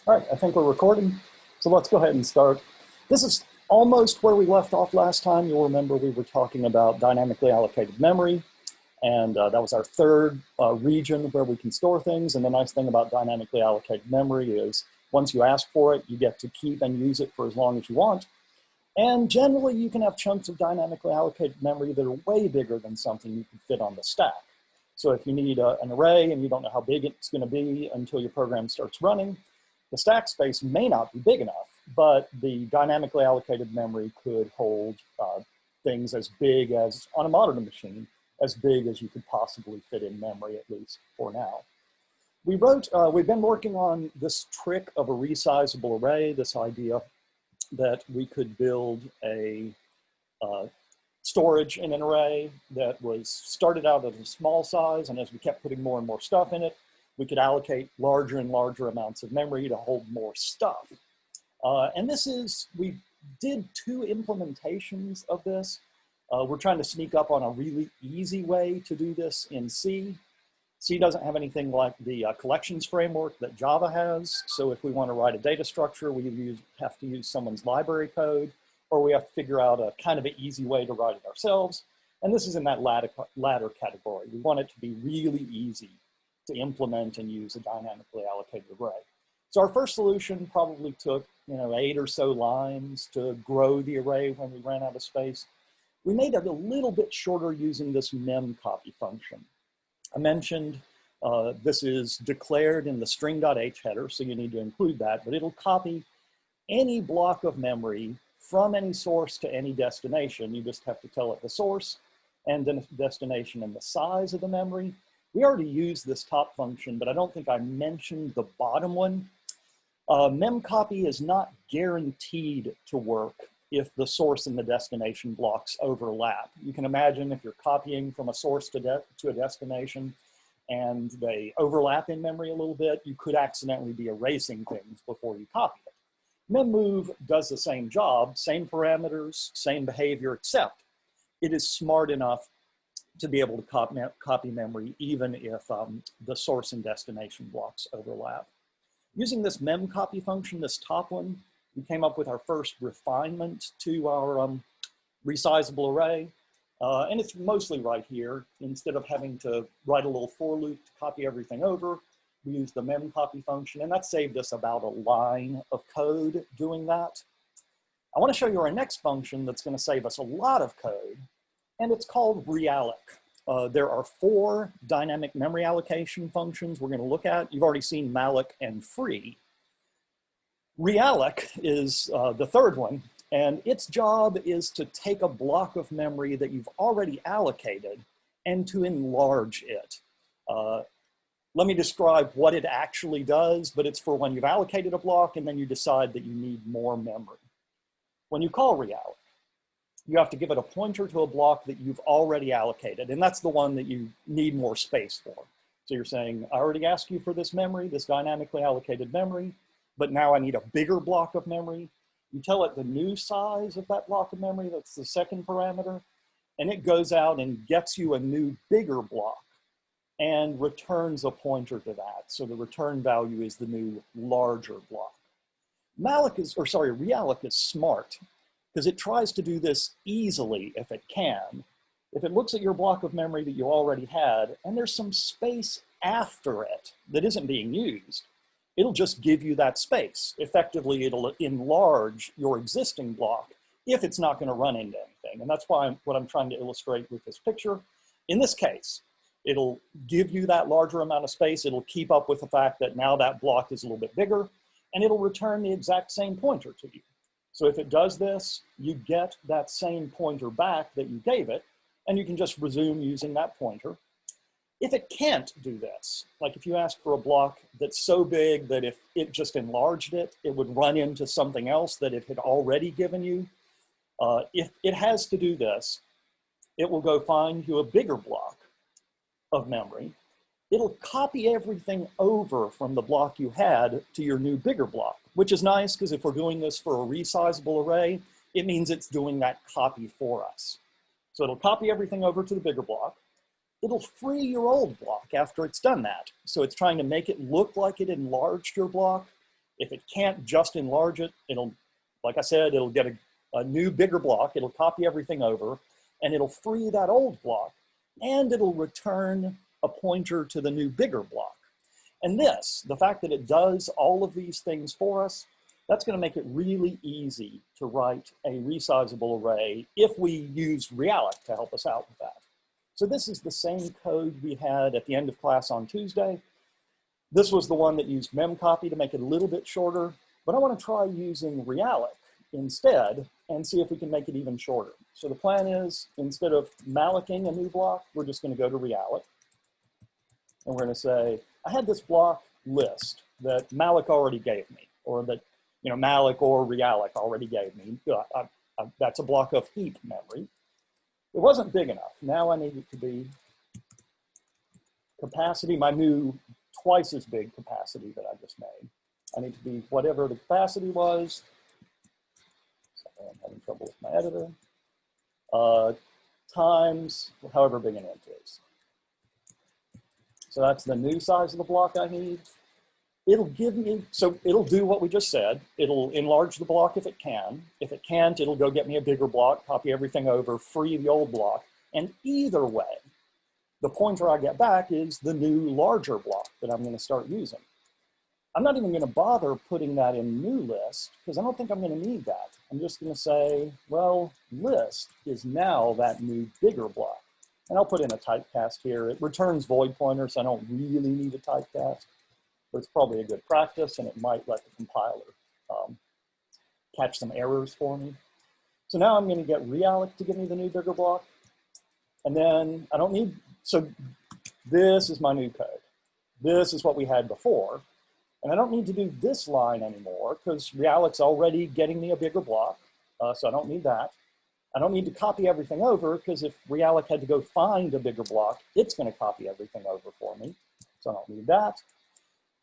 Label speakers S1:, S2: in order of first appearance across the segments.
S1: All right, I think we're recording. So let's go ahead and start. This is almost where we left off last time. You'll remember we were talking about dynamically allocated memory, and that was our third region where we can store things. And the nice thing about dynamically allocated memory is once you ask for it, you get to keep and use it for as long as you want. And generally, you can have chunks of dynamically allocated memory that are way bigger than something you can fit on the stack. So if you need an array and you don't know how big it's going to be until your program starts running, the stack space may not be big enough, but the dynamically allocated memory could hold things as big as, on a modern machine, as big as you could possibly fit in memory, at least for now. We've been working on this trick of a resizable array, this idea that we could build a storage in an array that was started out at a small size, and as we kept putting more and more stuff in it, we could allocate larger and larger amounts of memory to hold more stuff. We did two implementations of this. We're trying to sneak up on a really easy way to do this in C. C doesn't have anything like the collections framework that Java has. So if we want to write a data structure, we have to use someone's library code, or we have to figure out a kind of an easy way to write it ourselves. And this is in that latter category. We want it to be really easy to implement and use a dynamically allocated array. So our first solution probably took 8 or so lines to grow the array when we ran out of space. We made it a little bit shorter using this memcopy function. I mentioned this is declared in the string.h header, so you need to include that, but it'll copy any block of memory from any source to any destination. You just have to tell it the source and the destination and the size of the memory. We already used this top function, but I don't think I mentioned the bottom one. Memcopy is not guaranteed to work if the source and the destination blocks overlap. You can imagine if you're copying from a source to a destination and they overlap in memory a little bit, you could accidentally be erasing things before you copy it. Memmove does the same job, same parameters, same behavior, except it is smart enough to be able to copy memory even if the source and destination blocks overlap. Using this memcopy function, this top one, we came up with our first refinement to our resizable array. And it's mostly right here. Instead of having to write a little for loop to copy everything over, we used the memcopy function, and that saved us about a line of code doing that. I want to show you our next function that's going to save us a lot of code, and it's called realloc. There are 4 dynamic memory allocation functions we're going to look at. You've already seen malloc and free. Realloc is the third one, and its job is to take a block of memory that you've already allocated and to enlarge it. Let me describe what it actually does, but it's for when you've allocated a block and then you decide that you need more memory. When you call realloc, you have to give it a pointer to a block that you've already allocated, and that's the one that you need more space for. So you're saying, I already asked you for this memory, this dynamically allocated memory, but now I need a bigger block of memory. You tell it the new size of that block of memory, that's the second parameter, and it goes out and gets you a new bigger block and returns a pointer to that. So the return value is the new larger block. Realloc is smart because it tries to do this easily if it can. If it looks at your block of memory that you already had and there's some space after it that isn't being used, it'll just give you that space. Effectively, it'll enlarge your existing block if it's not going to run into anything. And that's what I'm trying to illustrate with this picture. In this case, it'll give you that larger amount of space. It'll keep up with the fact that now that block is a little bit bigger, and it'll return the exact same pointer to you. So if it does this, you get that same pointer back that you gave it, and you can just resume using that pointer. If it can't do this, like if you ask for a block that's so big that if it just enlarged it, it would run into something else that it had already given you. If it has to do this, it will go find you a bigger block of memory. It'll copy everything over from the block you had to your new bigger block, which is nice because if we're doing this for a resizable array, it means it's doing that copy for us. So it'll copy everything over to the bigger block. It'll free your old block after it's done that. So it's trying to make it look like it enlarged your block, If it can't just enlarge it, it'll, like I said, it'll get a new bigger block, it'll copy everything over, and it'll free that old block, and it'll return a pointer to the new bigger block. And this, the fact that it does all of these things for us, that's going to make it really easy to write a resizable array if we use realloc to help us out with that. So this is the same code we had at the end of class on Tuesday. This was the one that used memcopy to make it a little bit shorter, but I want to try using realloc instead and see if we can make it even shorter. So the plan is, instead of mallocing a new block, we're just going to go to realloc. And we're going to say, I had this block list that malloc already gave me, or that malloc or realloc already gave me. That's a block of heap memory. It wasn't big enough. Now I need it to be capacity, my new twice as big capacity that I just made. I need to be whatever the capacity was. Sorry, I'm having trouble with my editor. Times however big an int is. So that's the new size of the block I need. It'll give me, so it'll do what we just said. It'll enlarge the block if it can. If it can't, it'll go get me a bigger block, copy everything over, free the old block. And either way, the pointer I get back is the new larger block that I'm going to start using. I'm not even going to bother putting that in new list because I don't think I'm going to need that. I'm just going to say, well, list is now that new bigger block. And I'll put in a typecast here. It returns void pointer, so I don't really need a typecast. But it's probably a good practice, and it might let the compiler catch some errors for me. So now I'm going to get realloc to give me the new bigger block. And then I don't need, so this is my new code. This is what we had before. And I don't need to do this line anymore because realloc's already getting me a bigger block. So I don't need that. I don't need to copy everything over because if realloc had to go find a bigger block, it's going to copy everything over for me. So I don't need that.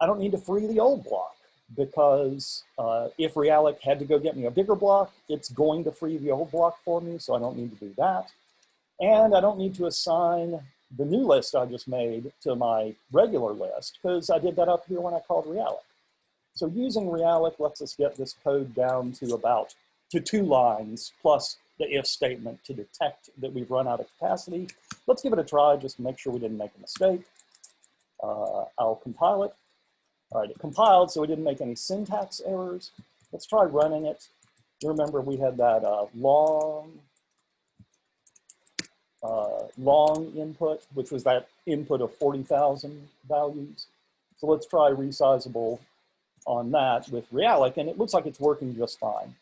S1: I don't need to free the old block because if realloc had to go get me a bigger block, it's going to free the old block for me, so I don't need to do that. And I don't need to assign the new list I just made to my regular list because I did that up here when I called realloc. So using realloc lets us get this code down to about 2 lines plus the if statement to detect that we've run out of capacity. Let's give it a try just to make sure we didn't make a mistake. I'll compile it. All right, it compiled, so we didn't make any syntax errors. Let's try running it. You remember we had that long input, which was that input of 40,000 values. So let's try resizable on that with realloc, and it looks like it's working just fine.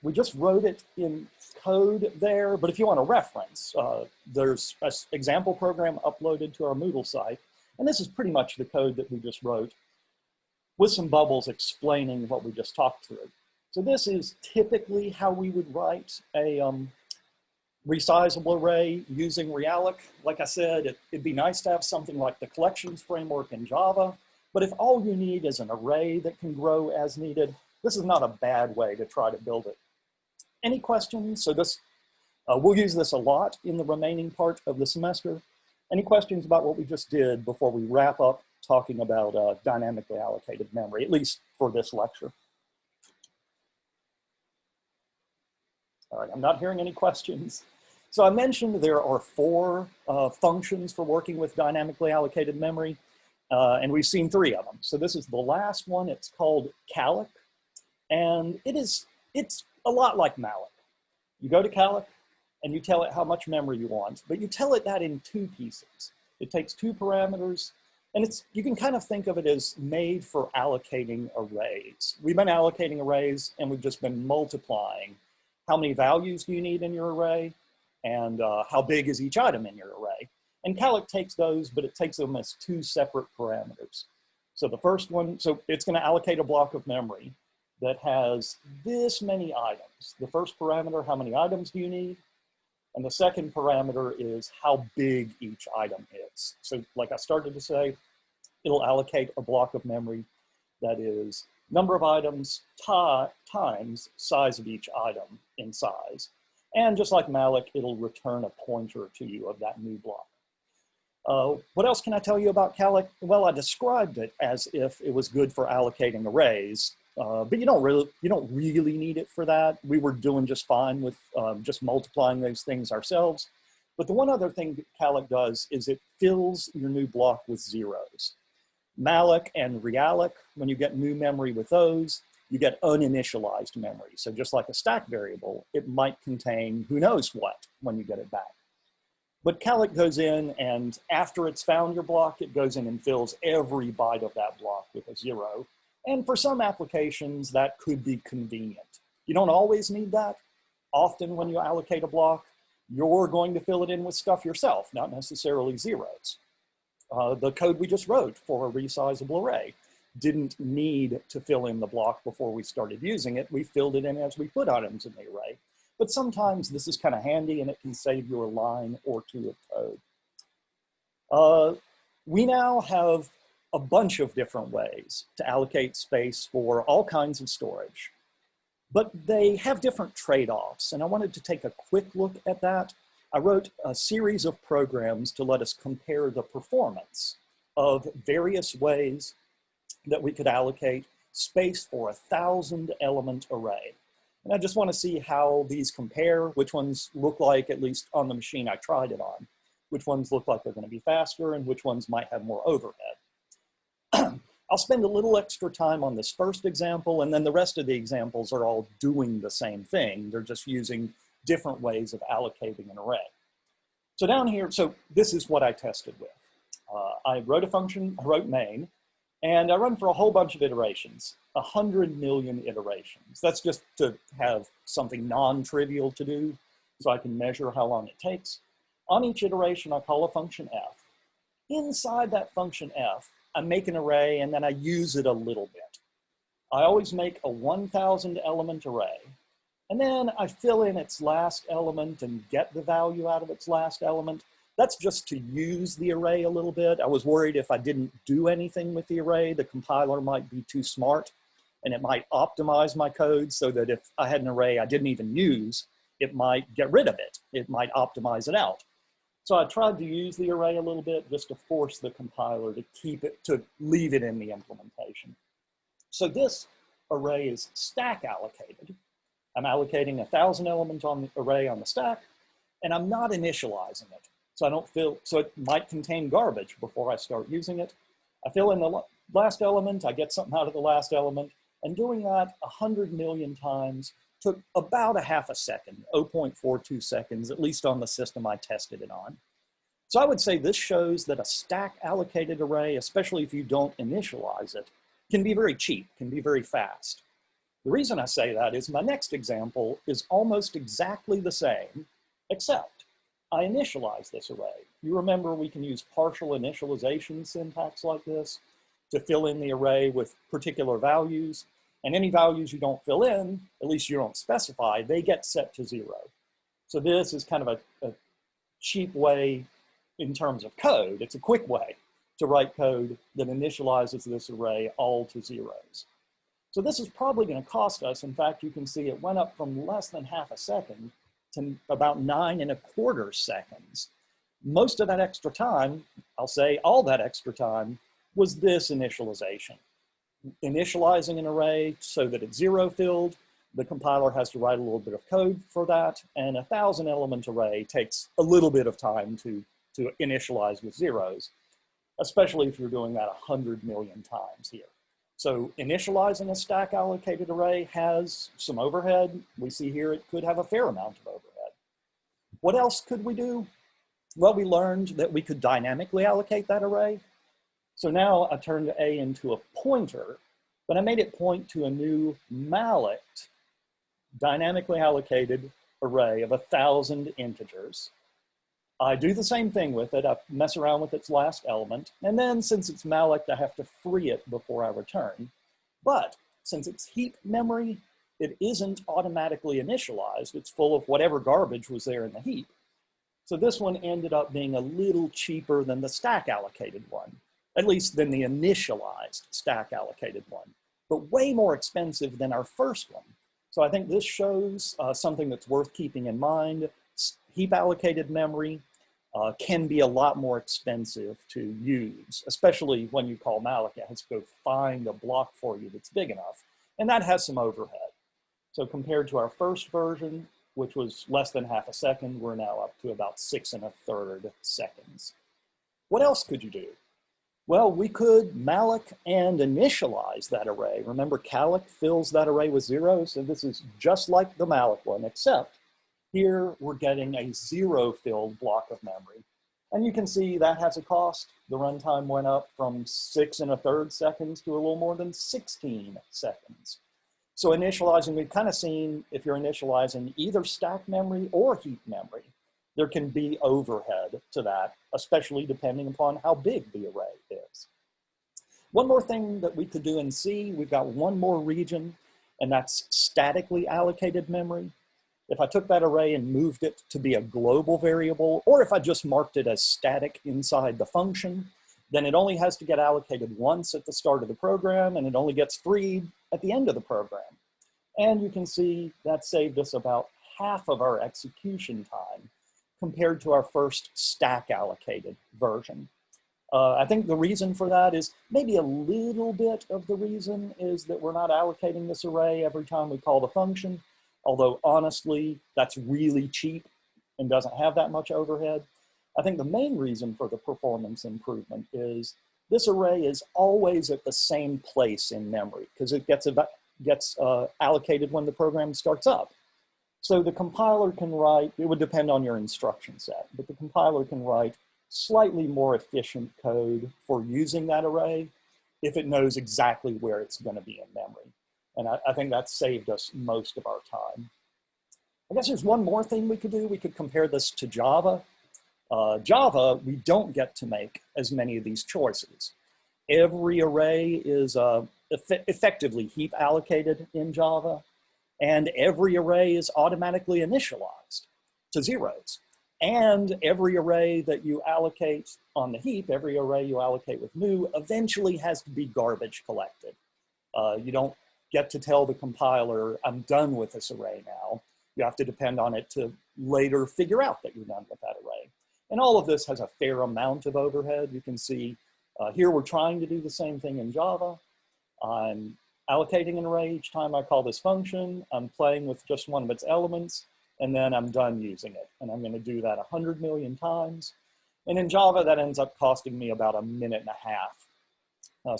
S1: We just wrote it in code there, but if you want a reference, there's an example program uploaded to our Moodle site. And this is pretty much the code that we just wrote with some bubbles explaining what we just talked through. So this is typically how we would write a resizable array using realloc. Like I said, it'd be nice to have something like the collections framework in Java, but if all you need is an array that can grow as needed, this is not a bad way to try to build it. Any questions? So this, we'll use this a lot in the remaining part of the semester. Any questions about what we just did before we wrap up talking about dynamically allocated memory, at least for this lecture? All right, I'm not hearing any questions. So I mentioned there are 4 functions for working with dynamically allocated memory, and we've seen 3 of them. So this is the last one. It's called calloc, and it's a lot like malloc. You go to calloc, and you tell it how much memory you want, but you tell it that in 2 pieces. It takes 2 parameters, and you can kind of think of it as made for allocating arrays. We've been allocating arrays, and we've just been multiplying how many values do you need in your array, and how big is each item in your array. And calloc takes those, but it takes them as 2 separate parameters. So the first one, so it's going to allocate a block of memory that has this many items. The first parameter, how many items do you need? And the second parameter is how big each item is. So like I started to say, it'll allocate a block of memory that is number of items times size of each item in size. And just like malloc, it'll return a pointer to you of that new block. What else can I tell you about calloc? Well, I described it as if it was good for allocating arrays, but you don't really need it for that. We were doing just fine with just multiplying those things ourselves. But the one other thing that calloc does is it fills your new block with zeros. Malloc and realloc, when you get new memory with those, you get uninitialized memory. So just like a stack variable, it might contain who knows what when you get it back. But calloc goes in, and after it's found your block, it goes in and fills every byte of that block with a zero. And for some applications, that could be convenient. You don't always need that. Often when you allocate a block, you're going to fill it in with stuff yourself, not necessarily zeros. The code we just wrote for a resizable array didn't need to fill in the block before we started using it. We filled it in as we put items in the array. But sometimes this is kind of handy and it can save you a line or two of code. We now have a bunch of different ways to allocate space for all kinds of storage, but they have different trade-offs, and I wanted to take a quick look at that. I wrote a series of programs to let us compare the performance of various ways that we could allocate space for a 1,000-element array. And I just want to see how these compare, which ones look like, at least on the machine I tried it on, which ones look like they're going to be faster, and which ones might have more overhead. I'll spend a little extra time on this first example, and then the rest of the examples are all doing the same thing. They're just using different ways of allocating an array. So down here, so this is what I tested with. I wrote a function, I wrote main, and I run for a whole bunch of iterations, 100 million iterations. That's just to have something non-trivial to do, so I can measure how long it takes. On each iteration, I call a function f. Inside that function f, I make an array and then I use it a little bit. I always make a 1,000 element array, and then I fill in its last element and get the value out of its last element. That's just to use the array a little bit. I was worried if I didn't do anything with the array, the compiler might be too smart and it might optimize my code so that if I had an array I didn't even use, it might get rid of it. It might optimize it out. So I tried to use the array a little bit just to force the compiler to keep it, to leave it in the implementation. So this array is stack allocated. I'm allocating 1,000 elements on the array on the stack, and I'm not initializing it. So I don't fill, so it might contain garbage before I start using it. I fill in the last element, I get something out of the last element, and doing that 100 million times took about a half a second, 0.42 seconds, at least on the system I tested it on. So I would say this shows that a stack allocated array, especially if you don't initialize it, can be very cheap, can be very fast. The reason I say that is my next example is almost exactly the same, except I initialize this array. You remember we can use partial initialization syntax like this to fill in the array with particular values. And any values you don't fill in, at least you don't specify, they get set to 0. So this is kind of a cheap way in terms of code. It's a quick way to write code that initializes this array all to zeros. So this is probably going to cost us, in fact, you can see it went up from less than half a second to about 9¼ seconds. Most of that extra time, I'll say all that extra time, was this initialization. Initializing an array so that it's 0 filled, the compiler has to write a little bit of code for that, and a 1,000 element array takes a little bit of time to initialize with zeros, especially if you're doing that 100 million times here. So initializing a stack allocated array has some overhead. We see here it could have a fair amount of overhead. What else could we do? Well, we learned that we could dynamically allocate that array. So now I turned A into a pointer, but I made it point to a new malloc dynamically allocated array of 1,000 integers. I do the same thing with it. I mess around with its last element, and then since it's malloc, I have to free it before I return. But since it's heap memory, it isn't automatically initialized. It's full of whatever garbage was there in the heap. So this one ended up being a little cheaper than the stack allocated one, at least than the initialized stack allocated one, but way more expensive than our first one. So I think this shows something that's worth keeping in mind. Heap allocated memory can be a lot more expensive to use, especially when you call malloc. It has to go find a block for you that's big enough, and that has some overhead. So compared to our first version, which was less than half a second, we're now up to about 6 1/3 seconds. What else could you do? Well, we could malloc and initialize that array. Remember, calloc fills that array with zeros, and this is just like the malloc one, except here we're getting a zero-filled block of memory. And you can see that has a cost. The runtime went up from 6 1/3 seconds to a little more than 16 seconds. So initializing, we've kind of seen if you're initializing either stack memory or heap memory, there can be overhead to that, especially depending upon how big the array is. One more thing that we could do in C, we've got one more region, and that's statically allocated memory. If I took that array and moved it to be a global variable, or if I just marked it as static inside the function, then it only has to get allocated once at the start of the program, and it only gets freed at the end of the program. And you can see that saved us about half of our execution time compared to our first stack allocated version. I think the reason for that is maybe a little bit of the reason is that we're not allocating this array every time we call the function, although honestly, that's really cheap and doesn't have that much overhead. I think the main reason for the performance improvement is this array is always at the same place in memory because it gets allocated when the program starts up. So the compiler can write, it would depend on your instruction set, but the compiler can write slightly more efficient code for using that array if it knows exactly where it's going to be in memory. And I think that saved us most of our time. I guess there's one more thing we could do. We could compare this to Java. Java, we don't get to make as many of these choices. Every array is effectively heap allocated in Java, and every array is automatically initialized to zeros. And every array that you allocate on the heap, every array you allocate with new, eventually has to be garbage collected. You don't get to tell the compiler, I'm done with this array now. You have to depend on it to later figure out that you're done with that array. And all of this has a fair amount of overhead. You can see here we're trying to do the same thing in Java. I'm allocating an array each time I call this function. I'm playing with just one of its elements, and then I'm done using it. And I'm going to do that 100 million times. And in Java, that ends up costing me about 1.5 minutes.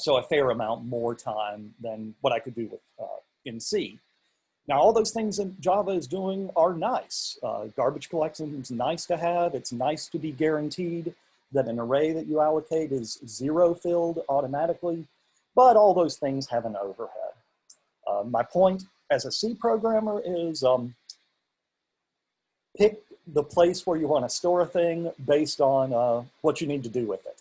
S1: So a fair amount more time than what I could do with, in C. Now, all those things that Java is doing are nice. Garbage collection is nice to have. It's nice to be guaranteed that an array that you allocate is zero filled automatically, but all those things have an overhead. My point as a C programmer is pick the place where you want to store a thing based on what you need to do with it.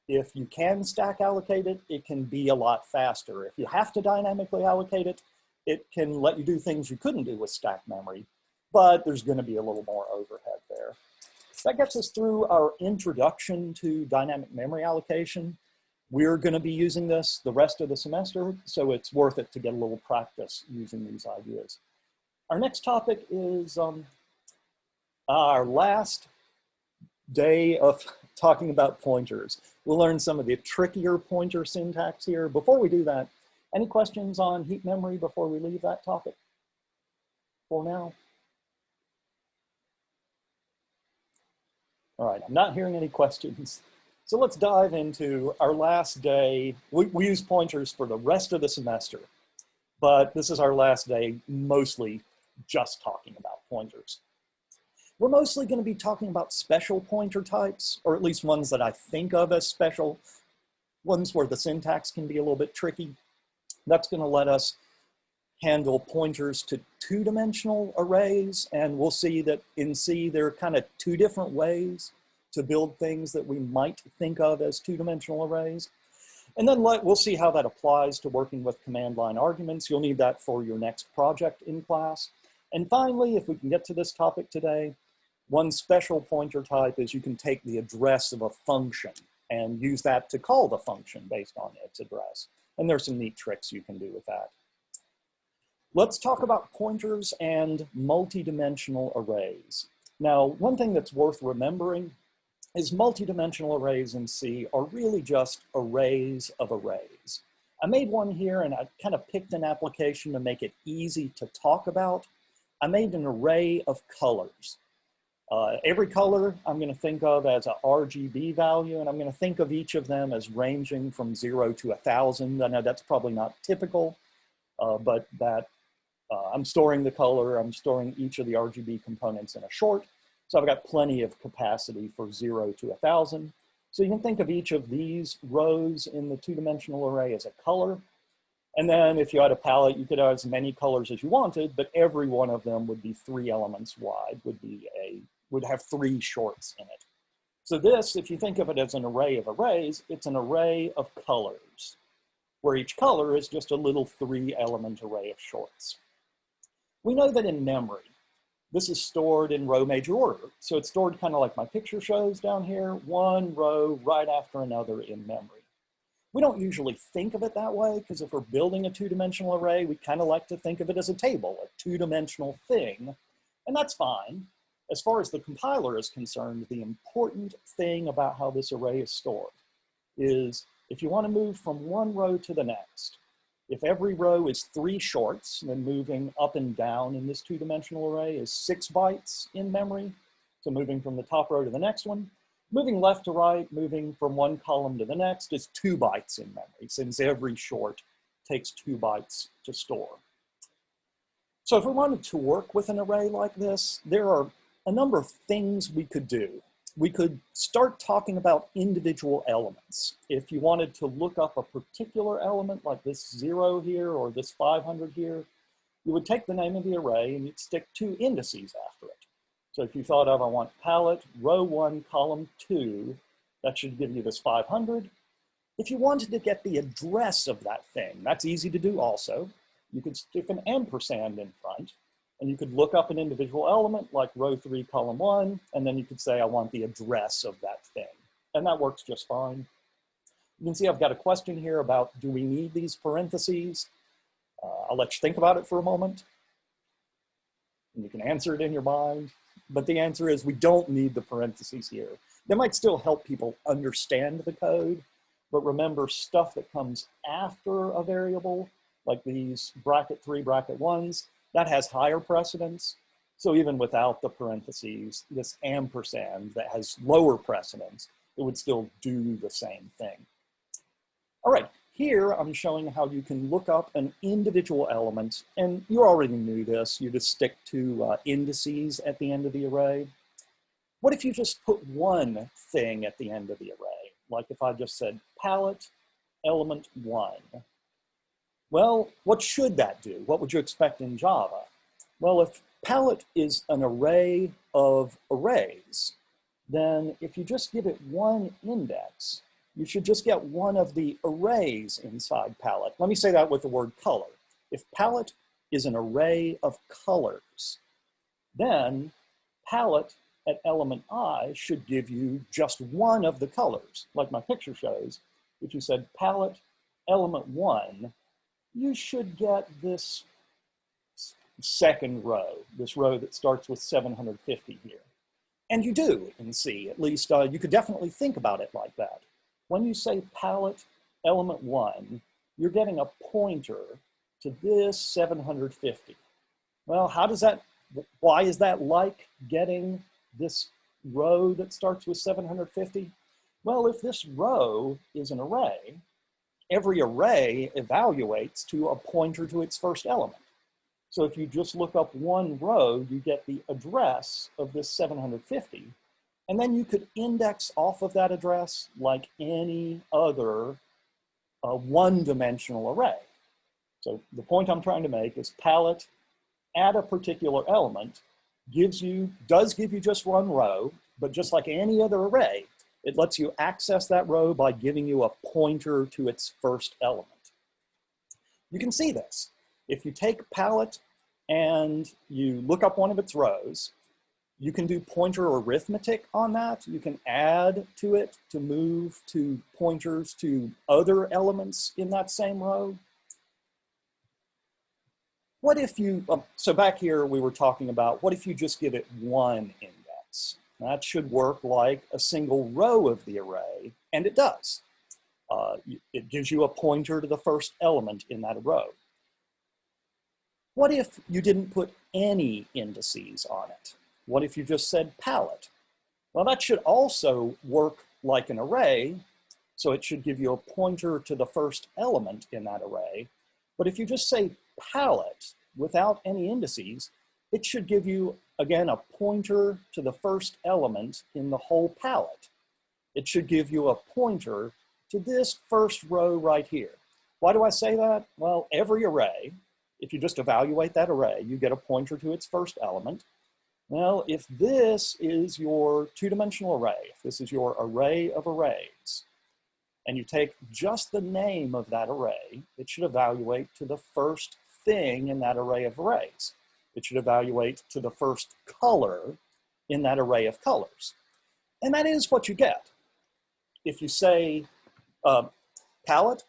S1: If you can stack allocate it, it can be a lot faster. If you have to dynamically allocate it, it can let you do things you couldn't do with stack memory, but there's going to be a little more overhead there. That gets us through our introduction to dynamic memory allocation. We're going to be using this the rest of the semester, so it's worth it to get a little practice using these ideas. Our next topic is our last day of talking about pointers. We'll learn some of the trickier pointer syntax here. Before we do that, any questions on heap memory before we leave that topic for now? All right, I'm not hearing any questions. So let's dive into our last day. We use pointers for the rest of the semester, but this is our last day mostly just talking about pointers. We're mostly going to be talking about special pointer types, or at least ones that I think of as special, ones where the syntax can be a little bit tricky. That's going to let us handle pointers to two-dimensional arrays, and we'll see that in C there are kind of two different ways to build things that we might think of as two-dimensional arrays. And then we'll see how that applies to working with command line arguments. You'll need that for your next project in class. And finally, if we can get to this topic today, one special pointer type is you can take the address of a function and use that to call the function based on its address. And there's some neat tricks you can do with that. Let's talk about pointers and multi-dimensional arrays. Now, one thing that's worth remembering is multidimensional arrays in C are really just arrays of arrays. I made one here and I kind of picked an application to make it easy to talk about. I made an array of colors. Every color I'm going to think of as a RGB value, and I'm going to think of each of them as ranging from 0 to 1,000. I know that's probably not typical, but I'm storing the color, I'm storing each of the RGB components in a short, so I've got plenty of capacity for 0 to 1,000. So you can think of each of these rows in the two-dimensional array as a color. And then if you had a palette, you could have as many colors as you wanted, but every one of them would be 3 elements wide, would have 3 shorts in it. So this, if you think of it as an array of arrays, it's an array of colors, where each color is just a little 3-element array of shorts. We know that in memory, this is stored in row major order. So it's stored kind of like my picture shows down here, one row right after another in memory. We don't usually think of it that way, because if we're building a two-dimensional array, we kind of like to think of it as a table, a two-dimensional thing, and that's fine. As far as the compiler is concerned, the important thing about how this array is stored is if you want to move from one row to the next, if every row is 3 shorts, then moving up and down in this two-dimensional array is 6 bytes in memory. So moving from the top row to the next one. Moving left to right, moving from one column to the next is 2 bytes in memory, since every short takes 2 bytes to store. So if we wanted to work with an array like this, there are a number of things we could do. We could start talking about individual elements. If you wanted to look up a particular element like this 0 here or this 500 here, you would take the name of the array and you'd stick 2 indices after it. So if you thought of, I want palette, row 1, column 2, that should give you this 500. If you wanted to get the address of that thing, that's easy to do also. You could stick an ampersand in front, and you could look up an individual element like row 3, column 1, and then you could say, I want the address of that thing. And that works just fine. You can see I've got a question here about, do we need these parentheses? I'll let you think about it for a moment. And you can answer it in your mind. But the answer is we don't need the parentheses here. They might still help people understand the code, but remember, stuff that comes after a variable, like these bracket 3, bracket 1s, that has higher precedence. So even without the parentheses, this ampersand that has lower precedence, it would still do the same thing. All right, here I'm showing how you can look up an individual element, and you already knew this. You just stick to indices at the end of the array. What if you just put one thing at the end of the array? Like if I just said palette element 1. Well, what should that do? What would you expect in Java? Well, if palette is an array of arrays, then if you just give it one index, you should just get one of the arrays inside palette. Let me say that with the word color. If palette is an array of colors, then palette at element I should give you just one of the colors. Like my picture shows, if you said palette element 1, you should get this second row, this row that starts with 750 here. And you do in C, at least you could definitely think about it like that. When you say palette element 1, you're getting a pointer to this 750. Well, why is that like getting this row that starts with 750? Well, if this row is an array, every array evaluates to a pointer to its first element. So if you just look up one row, you get the address of this 750, and then you could index off of that address like any other one-dimensional array. So the point I'm trying to make is palette at a particular element does give you just one row, but just like any other array, it lets you access that row by giving you a pointer to its first element. You can see this. If you take palette and you look up one of its rows, you can do pointer arithmetic on that. You can add to it to move to pointers to other elements in that same row. What if you, so back here we were talking about, what if you just give it one index? That should work like a single row of the array, and it does. It gives you a pointer to the first element in that row. What if you didn't put any indices on it? What if you just said palette? Well, that should also work like an array, so it should give you a pointer to the first element in that array. But if you just say palette without any indices, it should give you, again, a pointer to the first element in the whole palette. It should give you a pointer to this first row right here. Why do I say that? Well, every array, if you just evaluate that array, you get a pointer to its first element. Well, if this is your two-dimensional array, if this is your array of arrays, and you take just the name of that array, it should evaluate to the first thing in that array of arrays. It should evaluate to the first color in that array of colors. And that is what you get. If you say palette,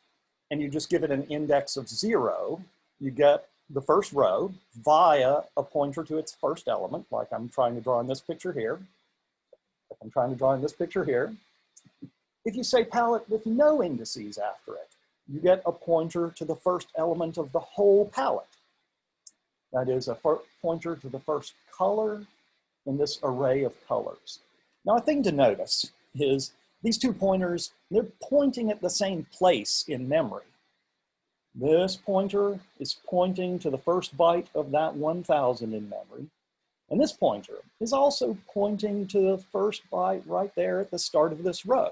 S1: and you just give it an index of 0, you get the first row via a pointer to its first element, like I'm trying to draw in this picture here. If you say palette with no indices after it, you get a pointer to the first element of the whole palette. That is a pointer to the first color in this array of colors. Now, a thing to notice is these two pointers, they're pointing at the same place in memory. This pointer is pointing to the first byte of that 1000 in memory. And this pointer is also pointing to the first byte right there at the start of this row.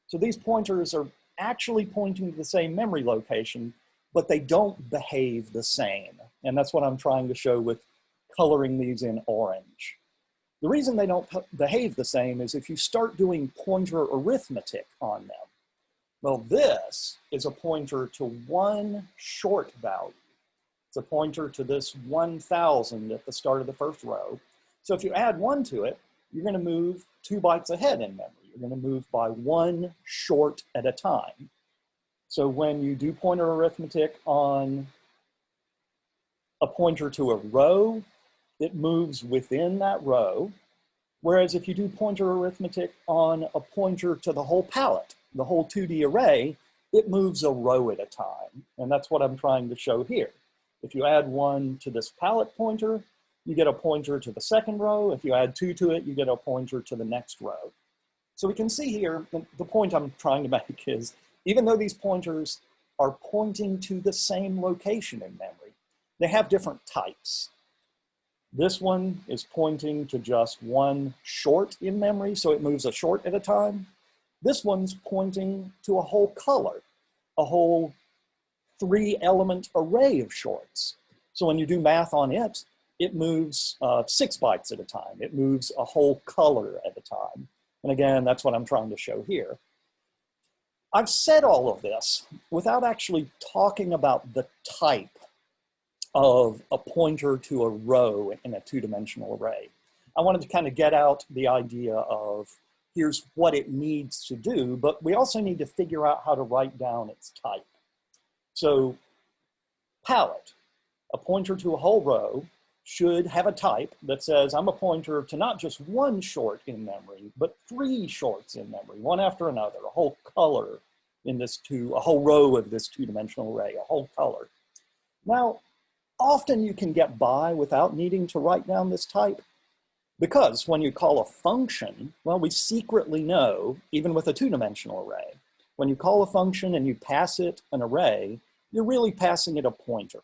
S1: So these pointers are actually pointing to the same memory location, but they don't behave the same. And that's what I'm trying to show with coloring these in orange. The reason they don't behave the same is if you start doing pointer arithmetic on them. Well, this is a pointer to one short value. It's a pointer to this 1000 at the start of the first row. So if you add 1 to it, you're going to move 2 bytes ahead in memory. You're going to move by 1 short at a time. So when you do pointer arithmetic on a pointer to a row, it moves within that row. Whereas if you do pointer arithmetic on a pointer to the whole palette, the whole 2D array, it moves a row at a time. And that's what I'm trying to show here. If you add 1 to this palette pointer, you get a pointer to the second row. If you add 2 to it, you get a pointer to the next row. So we can see here, the point I'm trying to make is, even though these pointers are pointing to the same location in memory, they have different types. This one is pointing to just one short in memory, so it moves a short at a time. This one's pointing to a whole color, a whole 3-element array of shorts. So when you do math on it, it moves 6 bytes at a time. It moves a whole color at a time. And again, that's what I'm trying to show here. I've said all of this without actually talking about the type of a pointer to a row in a 2-dimensional array. I wanted to kind of get out the idea of here's what it needs to do, but we also need to figure out how to write down its type. So palette, a pointer to a whole row, should have a type that says I'm a pointer to not just one short in memory, but 3 shorts in memory, one after another, a whole color in this a whole row of this 2-dimensional array, a whole color. Now, often you can get by without needing to write down this type, because when you call a function, well, we secretly know, even with a 2-dimensional array, when you call a function and you pass it an array, you're really passing it a pointer.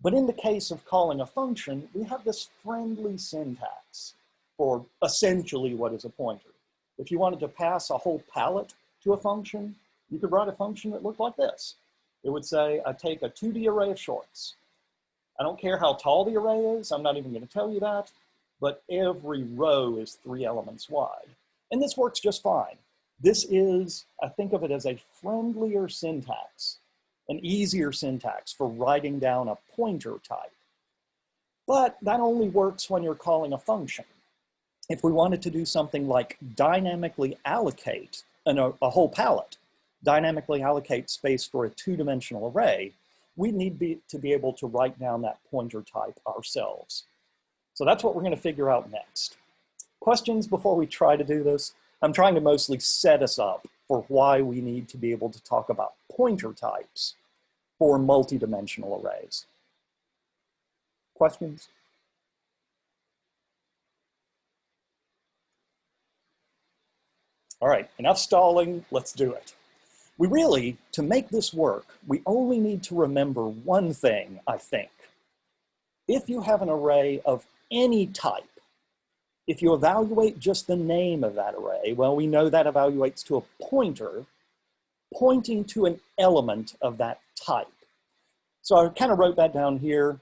S1: But in the case of calling a function, we have this friendly syntax for essentially what is a pointer. If you wanted to pass a whole palette to a function, you could write a function that looked like this. It would say, I take a 2D array of shorts. I don't care how tall the array is, I'm not even going to tell you that, but every row is 3 elements wide. And this works just fine. This is, I think of it as a friendlier syntax, an easier syntax for writing down a pointer type. But that only works when you're calling a function. If we wanted to do something like dynamically allocate a whole palette, dynamically allocate space for a 2-dimensional array, we need to be able to write down that pointer type ourselves. So that's what we're going to figure out next. Questions before we try to do this? I'm trying to mostly set us up for why we need to be able to talk about pointer types for multidimensional arrays. Questions? All right, enough stalling, let's do it. We really, to make this work, we only need to remember one thing, I think. If you have an array of any type, if you evaluate just the name of that array, well, we know that evaluates to a pointer pointing to an element of that type. So I kind of wrote that down here,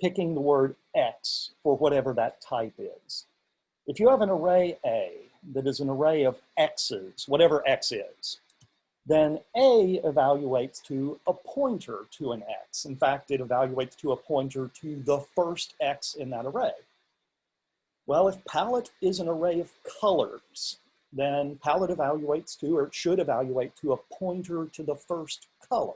S1: picking the word X for whatever that type is. If you have an array A that is an array of X's, whatever X is, then A evaluates to a pointer to an X. In fact, it evaluates to a pointer to the first X in that array. Well, if palette is an array of colors, then palette evaluates to, or it should evaluate to, a pointer to the first color.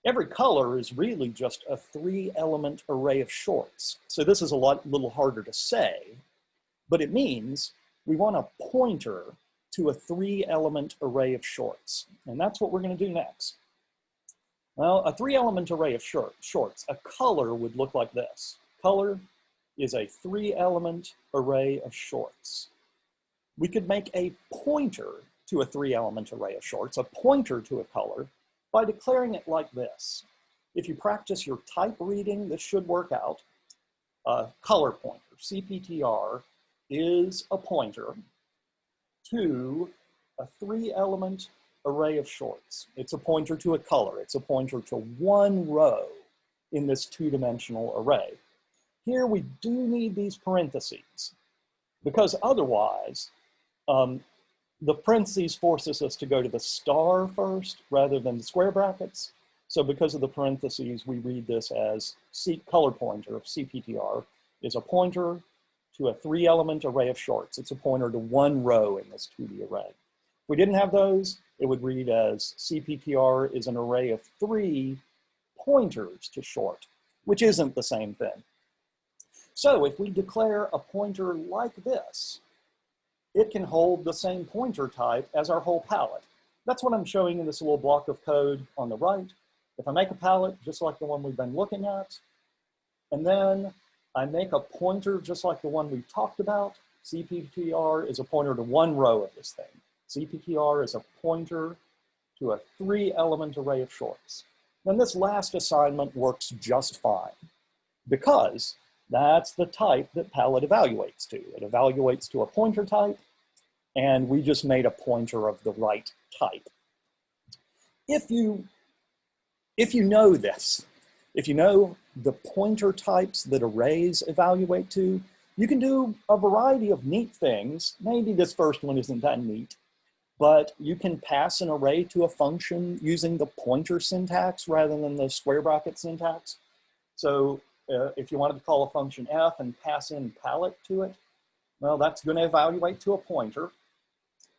S1: Every color is really just a 3-element array of shorts. So this is a little harder to say, but it means we want a pointer to a 3-element array of shorts. And that's what we're going to do next. Well, a 3-element array of shorts, a color would look like this. Color is a 3-element array of shorts. We could make a pointer to a 3-element array of shorts, a pointer to a color, by declaring it like this. If you practice your type reading, this should work out. Color pointer, CPTR, is a pointer to a 3-element array of shorts. It's a pointer to a color. It's a pointer to one row in this 2-dimensional array. Here we do need these parentheses because otherwise the parentheses forces us to go to the star first rather than the square brackets. So because of the parentheses, we read this as color pointer, CPTR, is a pointer to a 3-element array of shorts. It's a pointer to one row in this 2D array. If we didn't have those, it would read as CPTR is an array of 3 pointers to short, which isn't the same thing. So if we declare a pointer like this, it can hold the same pointer type as our whole palette. That's what I'm showing in this little block of code on the right. If I make a palette just like the one we've been looking at, and then I make a pointer just like the one we talked about, CPTR is a pointer to one row of this thing. CPTR is a pointer to a 3-element array of shorts. Then this last assignment works just fine because that's the type that palette evaluates to. It evaluates to a pointer type, and we just made a pointer of the right type. If you know this, if you know the pointer types that arrays evaluate to, you can do a variety of neat things. Maybe this first one isn't that neat, but you can pass an array to a function using the pointer syntax rather than the square bracket syntax. So if you wanted to call a function f and pass in palette to it, well, that's going to evaluate to a pointer.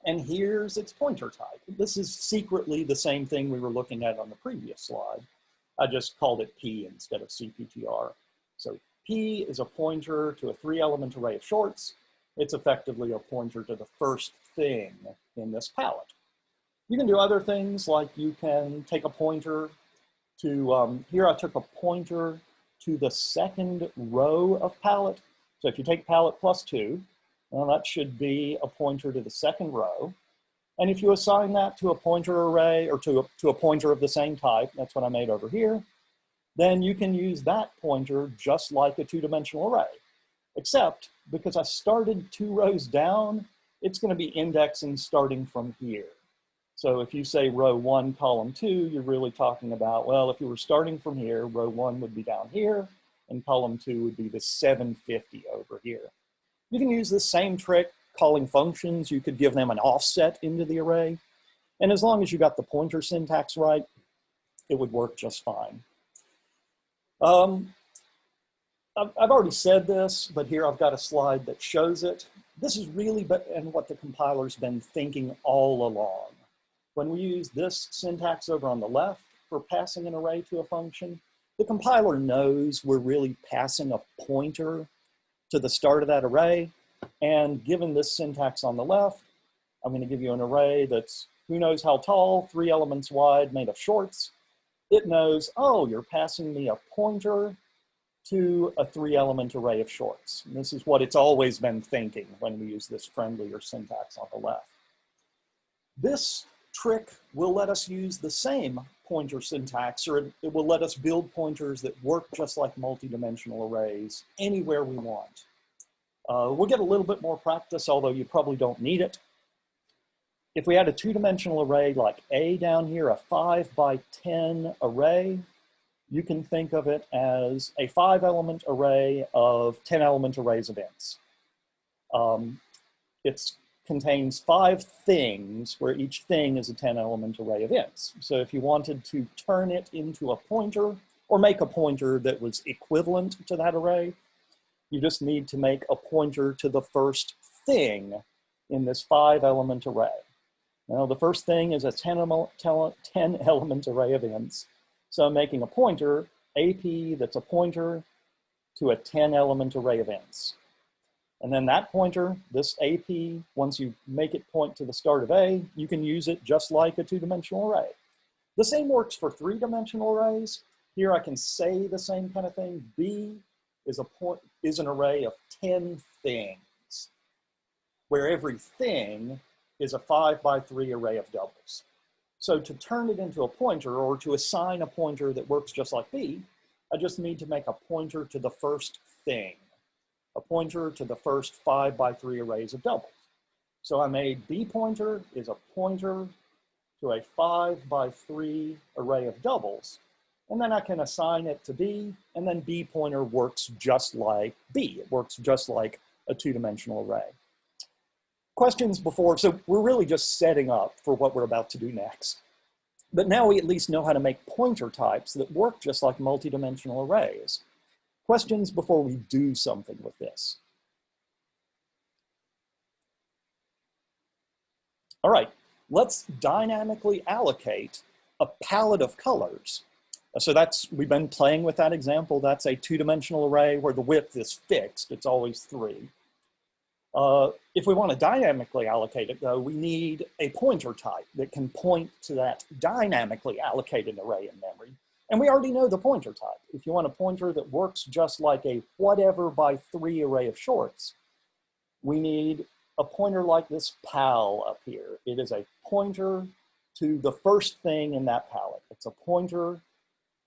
S1: And here's its pointer type. This is secretly the same thing we were looking at on the previous slide. I just called it P instead of CPTR. So P is a pointer to a 3-element array of shorts. It's effectively a pointer to the first thing in this palette. You can do other things like you can take a pointer to, here I took a pointer to the second row of palette. So if you take palette plus 2, well, that should be a pointer to the second row. And if you assign that to a pointer array or to a pointer of the same type, that's what I made over here, then you can use that pointer just like a 2-dimensional array. Except because I started 2 rows down, it's going to be indexing starting from here. So if you say row 1, column 2, you're really talking about, well, if you were starting from here, row 1 would be down here, and column 2 would be the 750 over here. You can use the same trick calling functions. You could give them an offset into the array. And as long as you got the pointer syntax right, it would work just fine. I've already said this, but here I've got a slide that shows it. This is really what the compiler's been thinking all along. When we use this syntax over on the left for passing an array to a function, the compiler knows we're really passing a pointer to the start of that array. And given this syntax on the left, I'm going to give you an array that's who knows how tall, 3 elements wide, made of shorts. It knows, oh, you're passing me a pointer to a 3-element array of shorts. And this is what it's always been thinking when we use this friendlier syntax on the left. This trick will let us use the same pointer syntax, or it will let us build pointers that work just like multidimensional arrays anywhere we want. We'll get a little bit more practice, although you probably don't need it. If we had a 2-dimensional array like A down here, a 5 by 10 array, you can think of it as a 5-element array of 10-element arrays of ints. It contains 5 things where each thing is a 10-element array of ints. So if you wanted to turn it into a pointer or make a pointer that was equivalent to that array, you just need to make a pointer to the first thing in this 5-element array. Now, the first thing is a 10-element array of ints. So I'm making a pointer, AP, that's a pointer to a 10-element array of ints. And then that pointer, this AP, once you make it point to the start of A, you can use it just like a 2-dimensional array. The same works for 3-dimensional arrays. Here I can say the same kind of thing. B is an array of 10 things, where every thing is a 5 by 3 array of doubles. So to turn it into a pointer, or to assign a pointer that works just like B, I just need to make a pointer to the first thing, a pointer to the first 5 by 3 arrays of doubles. So I made B pointer is a pointer to a 5 by 3 array of doubles, and then I can assign it to B, and then B pointer works just like B. It works just like a 2-dimensional array. Questions before, so we're really just setting up for what we're about to do next. But now we at least know how to make pointer types that work just like multidimensional arrays. Questions before we do something with this? All right, let's dynamically allocate a palette of colors. So we've been playing with that example. That's a 2-dimensional array where the width is fixed. It's always 3. If we want to dynamically allocate it, though, we need a pointer type that can point to that dynamically allocated array in memory. And we already know the pointer type. If you want a pointer that works just like a whatever by 3 array of shorts, we need a pointer like this pal up here. It is a pointer to the first thing in that palette. It's a pointer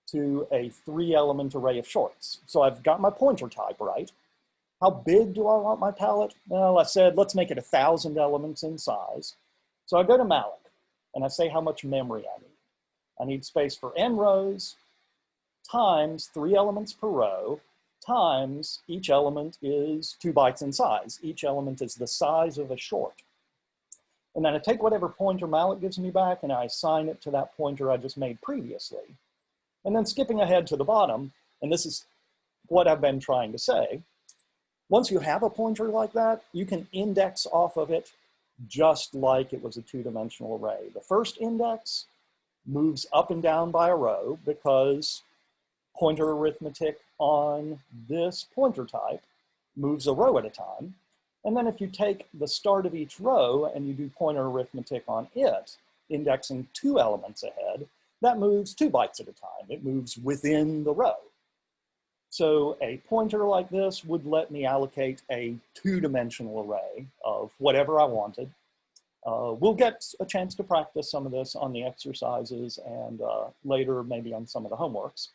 S1: to a 3-element array of shorts. So I've got my pointer type right. How big do I want my palette? Well, I said, let's make it 1,000 elements in size. So I go to malloc, and I say how much memory I need. I need space for n rows, times 3 elements per row, times each element is 2 bytes in size. Each element is the size of a short. And then I take whatever pointer malloc gives me back, and I assign it to that pointer I just made previously. And then skipping ahead to the bottom, and this is what I've been trying to say, once you have a pointer like that, you can index off of it just like it was a 2-dimensional array. The first index moves up and down by a row because pointer arithmetic on this pointer type moves a row at a time. And then if you take the start of each row and you do pointer arithmetic on it, indexing 2 elements ahead, that moves 2 bytes at a time. It moves within the row. So a pointer like this would let me allocate a 2-dimensional array of whatever I wanted. We'll get a chance to practice some of this on the exercises and later maybe on some of the homeworks.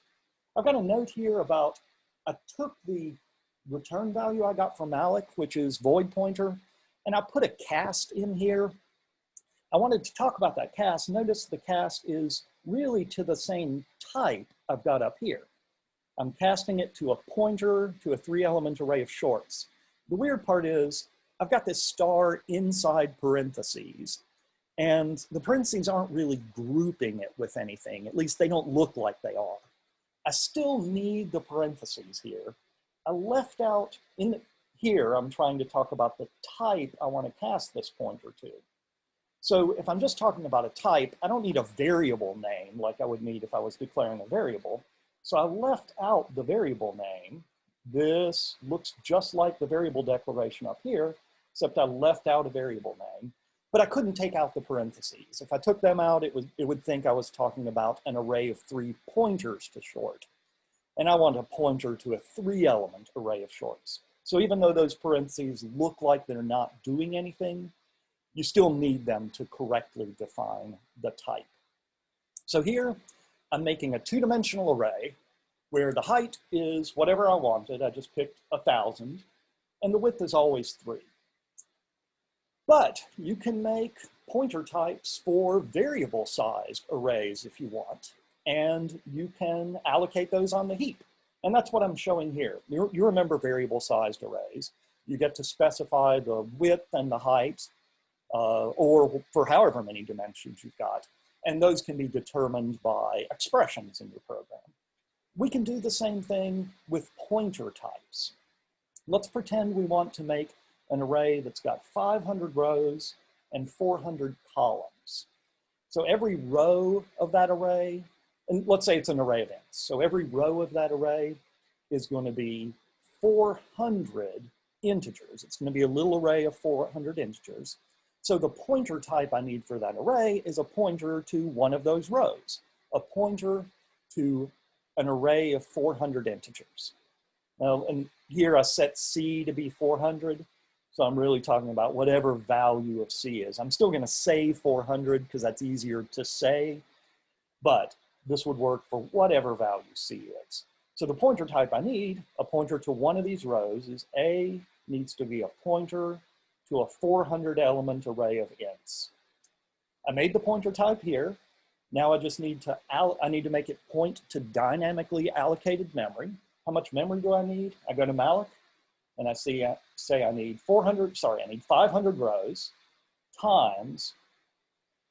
S1: I've got a note here about, I took the return value I got from malloc, which is void pointer, and I put a cast in here. I wanted to talk about that cast. Notice the cast is really to the same type I've got up here. I'm casting it to a pointer to a 3-element array of shorts. The weird part is I've got this star inside parentheses, and the parentheses aren't really grouping it with anything. At least they don't look like they are. I still need the parentheses here. I left out here, I'm trying to talk about the type I want to cast this pointer to. So if I'm just talking about a type, I don't need a variable name like I would need if I was declaring a variable. So I left out the variable name, this looks just like the variable declaration up here, except I left out a variable name, but I couldn't take out the parentheses. If I took them out, it would think I was talking about an array of 3 pointers to short. And I want a pointer to a 3-element array of shorts. So even though those parentheses look like they're not doing anything, you still need them to correctly define the type. So here, I'm making a 2-dimensional array where the height is whatever I wanted. I just picked 1,000, and the width is always 3. But you can make pointer types for variable-sized arrays if you want, and you can allocate those on the heap. And that's what I'm showing here. You remember variable-sized arrays. You get to specify the width and the height, or for however many dimensions you've got. And those can be determined by expressions in your program. We can do the same thing with pointer types. Let's pretend we want to make an array that's got 500 rows and 400 columns. So every row of that array, and let's say it's an array of ints. So every row of that array is going to be 400 integers. It's going to be a little array of 400 integers. So the pointer type I need for that array is a pointer to one of those rows, a pointer to an array of 400 integers. Now, and here I set C to be 400. So I'm really talking about whatever value of C is. I'm still going to say 400 because that's easier to say, but this would work for whatever value C is. So the pointer type I need, a pointer to one of these rows, is A needs to be a pointer to a 400-element array of ints. I made the pointer type here. Now I just need to make it point to dynamically allocated memory. How much memory do I need? I go to malloc, and I say I need 500 rows times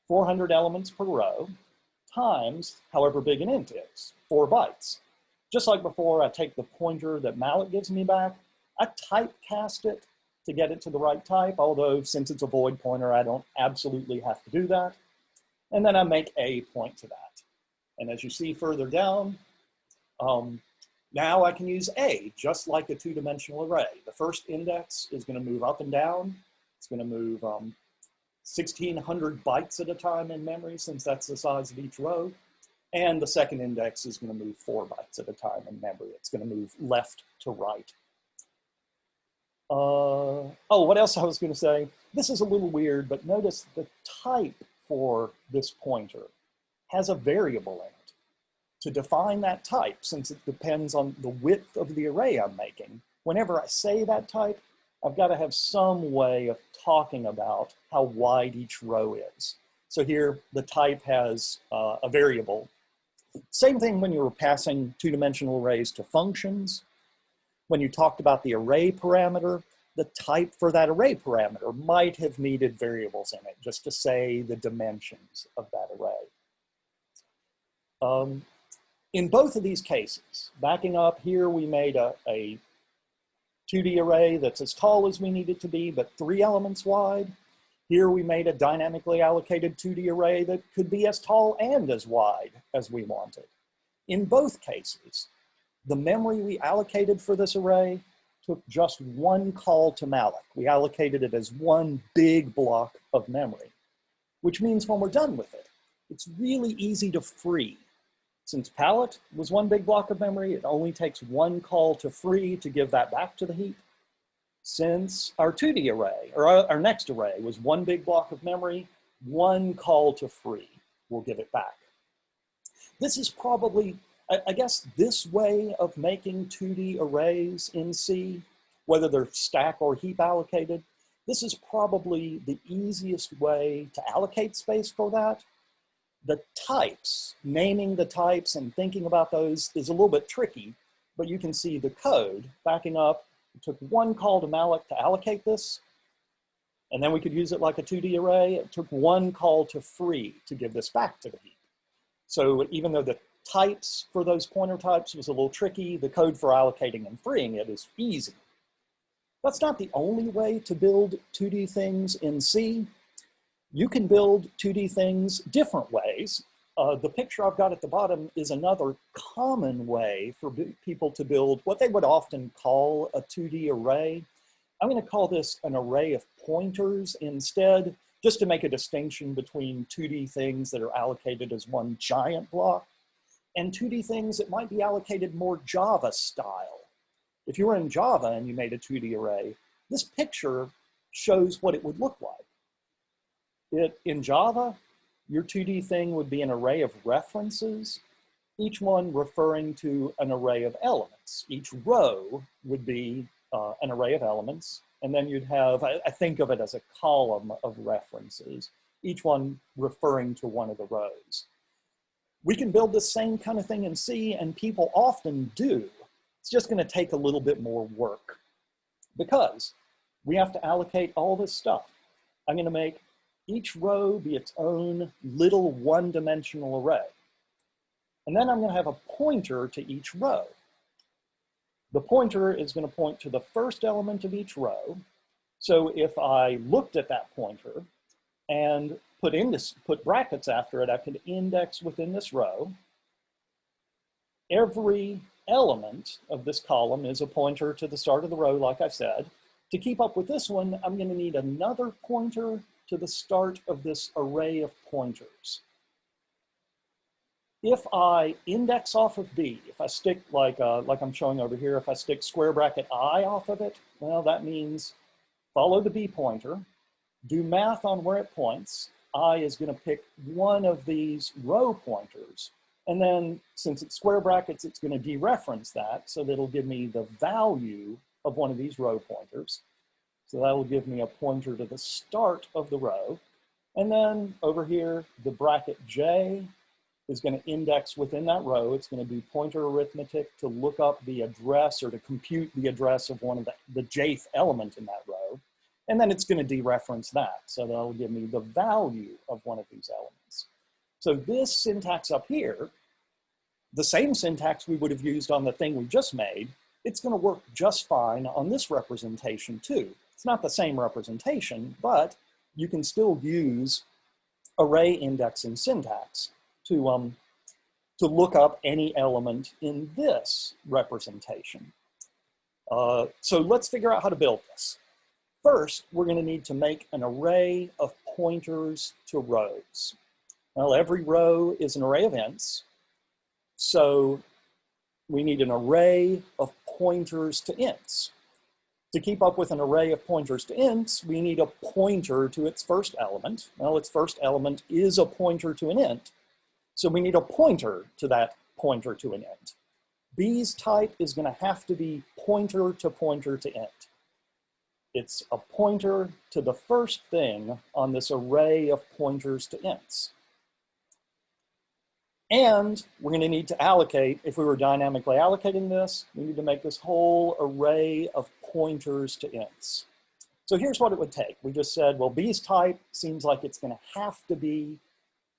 S1: 400 elements per row times however big an int is, 4 bytes. Just like before, I take the pointer that malloc gives me back, I typecast it to get it to the right type, although since it's a void pointer, I don't absolutely have to do that. And then I make A point to that. And as you see further down, now I can use A, just like a 2-dimensional array. The first index is going to move up and down. It's going to move 1,600 bytes at a time in memory, since that's the size of each row. And the second index is going to move 4 bytes at a time in memory. It's going to move left to right. Oh, what else I was going to say? This is a little weird, but notice the type for this pointer has a variable in it. To define that type, since it depends on the width of the array I'm making, whenever I say that type, I've got to have some way of talking about how wide each row is. So here, the type has a variable. Same thing when you were passing 2-dimensional arrays to functions. When you talked about the array parameter, the type for that array parameter might have needed variables in it, just to say the dimensions of that array. In both of these cases, backing up here, we made a 2D array that's as tall as we need it to be, but 3 elements wide. Here we made a dynamically allocated 2D array that could be as tall and as wide as we wanted. In both cases, the memory we allocated for this array took just one call to malloc. We allocated it as one big block of memory, which means when we're done with it, it's really easy to free. Since palette was one big block of memory, it only takes one call to free to give that back to the heap. Since our 2D array, or our next array, was one big block of memory, one call to free will give it back. This is probably, I guess this way of making 2D arrays in C, whether they're stack or heap allocated, this is probably the easiest way to allocate space for that. The types, naming the types and thinking about those is a little bit tricky, but you can see the code backing up. It took one call to malloc to allocate this, and then we could use it like a 2D array. It took one call to free to give this back to the heap. So even though the types for those pointer types was a little tricky, the code for allocating and freeing it is easy. That's not the only way to build 2D things in C. You can build 2D things different ways. The picture I've got at the bottom is another common way for people to build what they would often call a 2D array. I'm going to call this an array of pointers instead, just to make a distinction between 2D things that are allocated as one giant block and 2D things that might be allocated more Java style. If you were in Java and you made a 2D array, this picture shows what it would look like. In Java, your 2D thing would be an array of references, each one referring to an array of elements. Each row would be an array of elements, and then you'd have, I think of it as a column of references, each one referring to one of the rows. We can build the same kind of thing in C, and people often do. It's just going to take a little bit more work because we have to allocate all this stuff. I'm going to make each row be its own little one-dimensional array. And then I'm going to have a pointer to each row. The pointer is going to point to the first element of each row. So if I looked at that pointer and put brackets after it, I could index within this row. Every element of this column is a pointer to the start of the row, like I said. To keep up with this one, I'm going to need another pointer to the start of this array of pointers. If I index off of B, if I stick, like I'm showing over here, if I stick square bracket I off of it, well, that means follow the B pointer, do math on where it points. I is going to pick one of these row pointers. And then since it's square brackets, it's going to dereference that. So that'll give me the value of one of these row pointers. So that will give me a pointer to the start of the row. And then over here, the bracket J is going to index within that row. It's going to do pointer arithmetic to look up the address or to compute the address of one of the jth element in that row. And then it's going to dereference that. So that'll give me the value of one of these elements. So this syntax up here, the same syntax we would have used on the thing we just made, it's going to work just fine on this representation too. It's not the same representation, but you can still use array indexing syntax to look up any element in this representation. So let's figure out how to build this. First, we're going to need to make an array of pointers to rows. Well, every row is an array of ints, so we need an array of pointers to ints. To keep up with an array of pointers to ints, we need a pointer to its first element. Well, its first element is a pointer to an int, so we need a pointer to that pointer to an int. B's type is going to have to be pointer to int. It's a pointer to the first thing on this array of pointers to ints. And we're going to need to allocate, if we were dynamically allocating this, we need to make this whole array of pointers to ints. So here's what it would take. We just said, well, B's type seems like it's going to have to be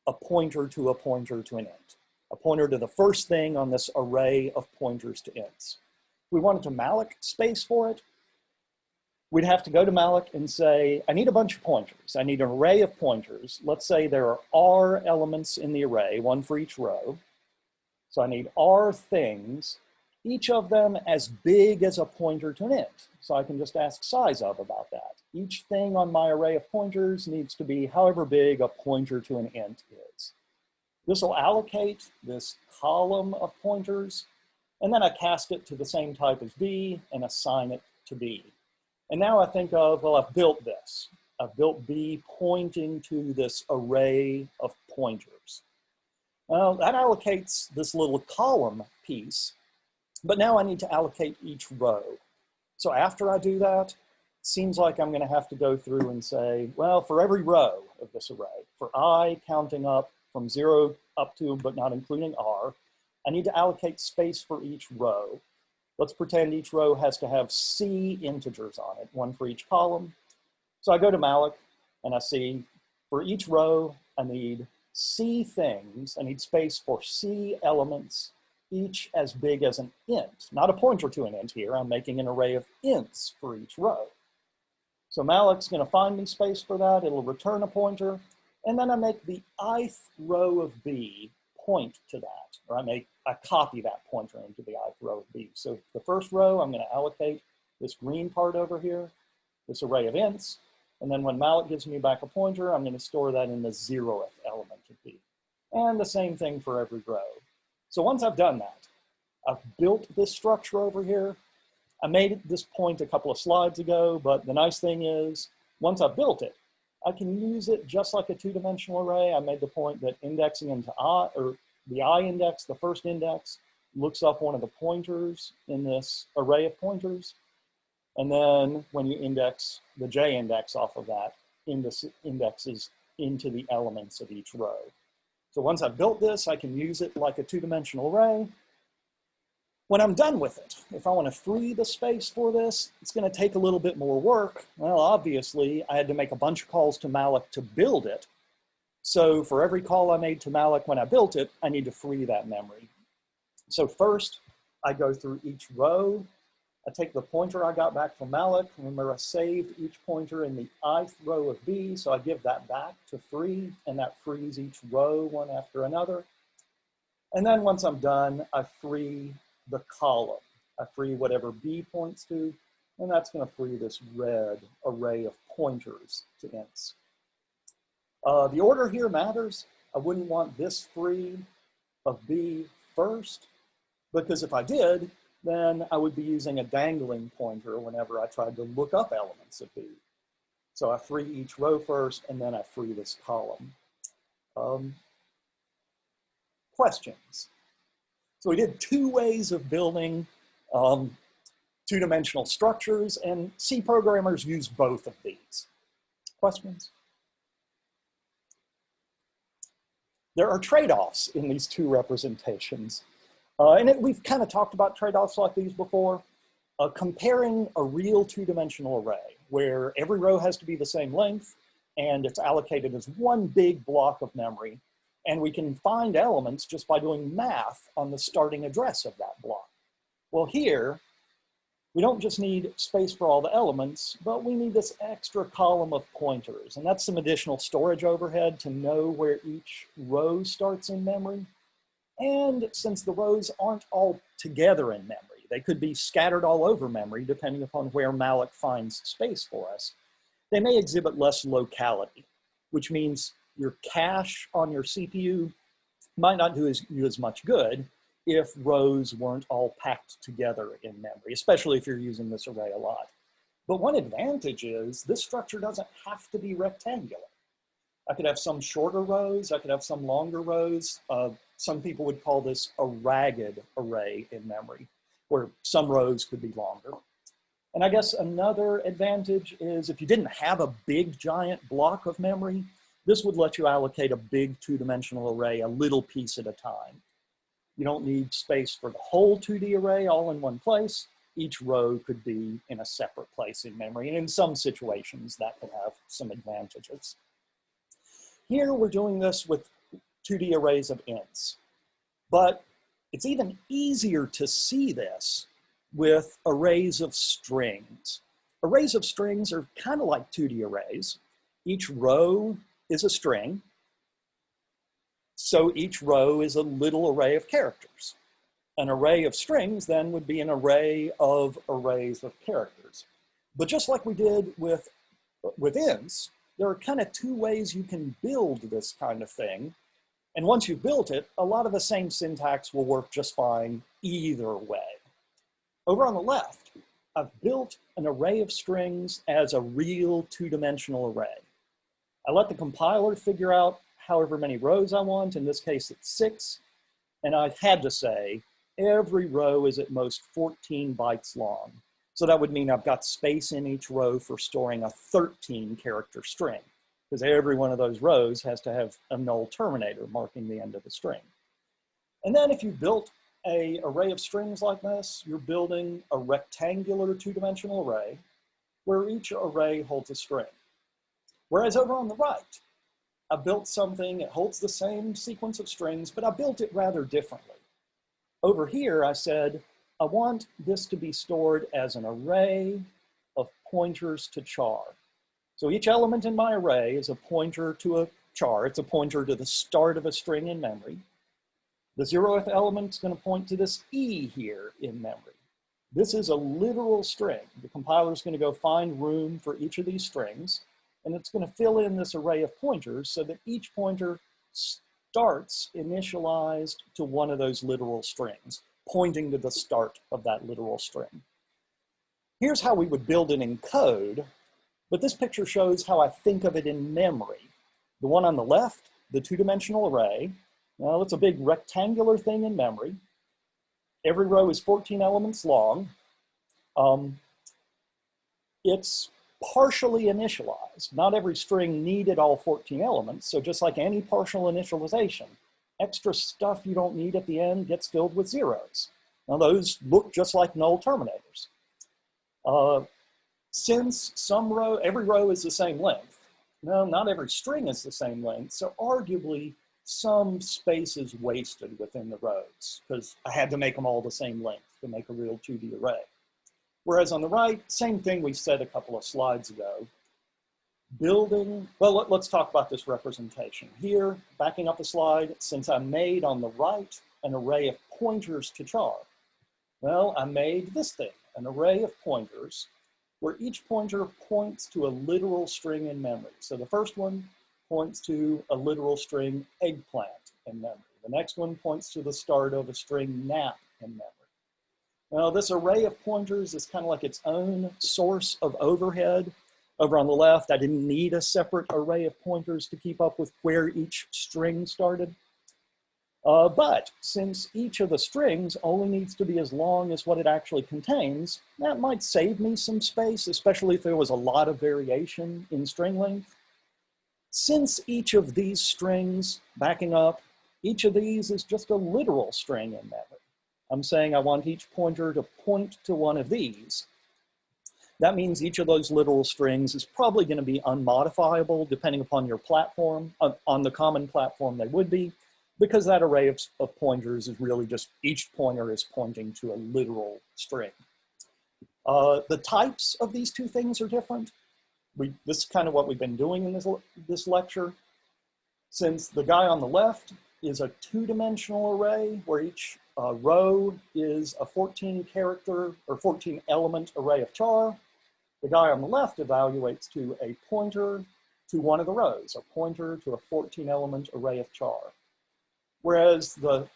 S1: a pointer to an int, a pointer to the first thing on this array of pointers to ints. If we wanted to malloc space for it, we'd have to go to malloc and say, I need a bunch of pointers. I need an array of pointers. Let's say there are R elements in the array, one for each row. So I need R things, each of them as big as a pointer to an int. So I can just ask size of about that. Each thing on my array of pointers needs to be however big a pointer to an int is. This will allocate this column of pointers, and then I cast it to the same type as B and assign it to B. And now I think of, well, I've built this. I've built B pointing to this array of pointers. Well, that allocates this little column piece, but now I need to allocate each row. So after I do that, it seems like I'm going to have to go through and say, well, for every row of this array, for I counting up from 0 up to but not including R, I need to allocate space for each row. Let's pretend each row has to have C integers on it, one for each column. So I go to malloc and I see for each row, I need C things. I need space for C elements, each as big as an int. Not a pointer to an int here. I'm making an array of ints for each row. So malloc's going to find me space for that. It'll return a pointer. And then I make the ith row of B point to that, or I copy that pointer into the ith row of B. So the first row, I'm going to allocate this green part over here, this array of ints, and then when malloc gives me back a pointer, I'm going to store that in the 0th element of B. And the same thing for every row. So once I've done that, I've built this structure over here. I made this point a couple of slides ago, but the nice thing is, once I've built it, I can use it just like a two-dimensional array. I made the point that indexing into I, or the I index, the first index, looks up one of the pointers in this array of pointers. And then when you index the J index off of that, indexes into the elements of each row. So once I've built this, I can use it like a two-dimensional array. When I'm done with it, if I want to free the space for this, it's going to take a little bit more work. Well, obviously, I had to make a bunch of calls to malloc to build it. So for every call I made to malloc when I built it, I need to free that memory. So first, I go through each row. I take the pointer I got back from malloc. Remember, I saved each pointer in the ith row of B, so I give that back to free, and that frees each row one after another. And then once I'm done, I free the column. I free whatever B points to, and that's going to free this red array of pointers to ints. The order here matters. I wouldn't want this free of B first, because if I did, then I would be using a dangling pointer whenever I tried to look up elements of B. So I free each row first, and then I free this column. Questions? So we did two ways of building two-dimensional structures, and C programmers use both of these. Questions? There are trade-offs in these two representations. We've kind of talked about trade-offs like these before. Comparing a real two-dimensional array, where every row has to be the same length, and it's allocated as one big block of memory, and we can find elements just by doing math on the starting address of that block. Well, here, we don't just need space for all the elements, but we need this extra column of pointers, and that's some additional storage overhead to know where each row starts in memory. And since the rows aren't all together in memory, they could be scattered all over memory depending upon where malloc finds space for us, they may exhibit less locality, which means your cache on your CPU might not do you as much good if rows weren't all packed together in memory, especially if you're using this array a lot. But one advantage is this structure doesn't have to be rectangular. I could have some shorter rows, I could have some longer rows. Some people would call this a ragged array in memory, where some rows could be longer. And I guess another advantage is if you didn't have a big giant block of memory, this would let you allocate a big two-dimensional array a little piece at a time. You don't need space for the whole 2D array all in one place. Each row could be in a separate place in memory, and in some situations that can have some advantages. Here we're doing this with 2D arrays of ints, but it's even easier to see this with arrays of strings. Arrays of strings are kind of like 2D arrays. Each row is a string, so each row is a little array of characters. An array of strings then would be an array of arrays of characters. But just like we did with ints, there are kind of two ways you can build this kind of thing. And once you've built it, a lot of the same syntax will work just fine either way. Over on the left, I've built an array of strings as a real two-dimensional array. I let the compiler figure out however many rows I want. In this case, it's 6. And I had to say, every row is at most 14 bytes long. So that would mean I've got space in each row for storing a 13-character string, because every one of those rows has to have a null terminator marking the end of the string. And then if you built an array of strings like this, you're building a rectangular two-dimensional array where each array holds a string. Whereas over on the right, I built something, it holds the same sequence of strings, but I built it rather differently. Over here, I said, I want this to be stored as an array of pointers to char. So each element in my array is a pointer to a char. It's a pointer to the start of a string in memory. The 0th element is going to point to this E here in memory. This is a literal string. The compiler is going to go find room for each of these strings, and it's going to fill in this array of pointers so that each pointer starts initialized to one of those literal strings, pointing to the start of that literal string. Here's how we would build it in code, but this picture shows how I think of it in memory. The one on the left, the two-dimensional array, well, it's a big rectangular thing in memory. Every row is 14 elements long. It's partially initialized. Not every string needed all 14 elements, so just like any partial initialization, extra stuff you don't need at the end gets filled with zeros. Now those look just like null terminators. Since every row is the same length, no, not every string is the same length, so arguably some space is wasted within the rows because I had to make them all the same length to make a real 2D array. Whereas on the right, same thing we said a couple of slides ago. Well, let's talk about this representation. Here, backing up a slide, since I made on the right an array of pointers to char, well, I made this thing, an array of pointers where each pointer points to a literal string in memory. So the first one points to a literal string eggplant in memory. The next one points to the start of a string nap in memory. Now this array of pointers is kind of like its own source of overhead. Over on the left, I didn't need a separate array of pointers to keep up with where each string started. But since each of the strings only needs to be as long as what it actually contains, that might save me some space, especially if there was a lot of variation in string length. Since each of these strings, backing up, each of these is just a literal string in memory. I'm saying I want each pointer to point to one of these. That means each of those literal strings is probably going to be unmodifiable depending upon your platform. On the common platform they would be, because that array of pointers is really just each pointer is pointing to a literal string. The types of these two things are different. This is kind of what we've been doing in this lecture. Since the guy on the left is a two-dimensional array where each row is a 14-character or 14-element array of char, the guy on the left evaluates to a pointer to one of the rows, a pointer to a 14-element array of char. Whereas the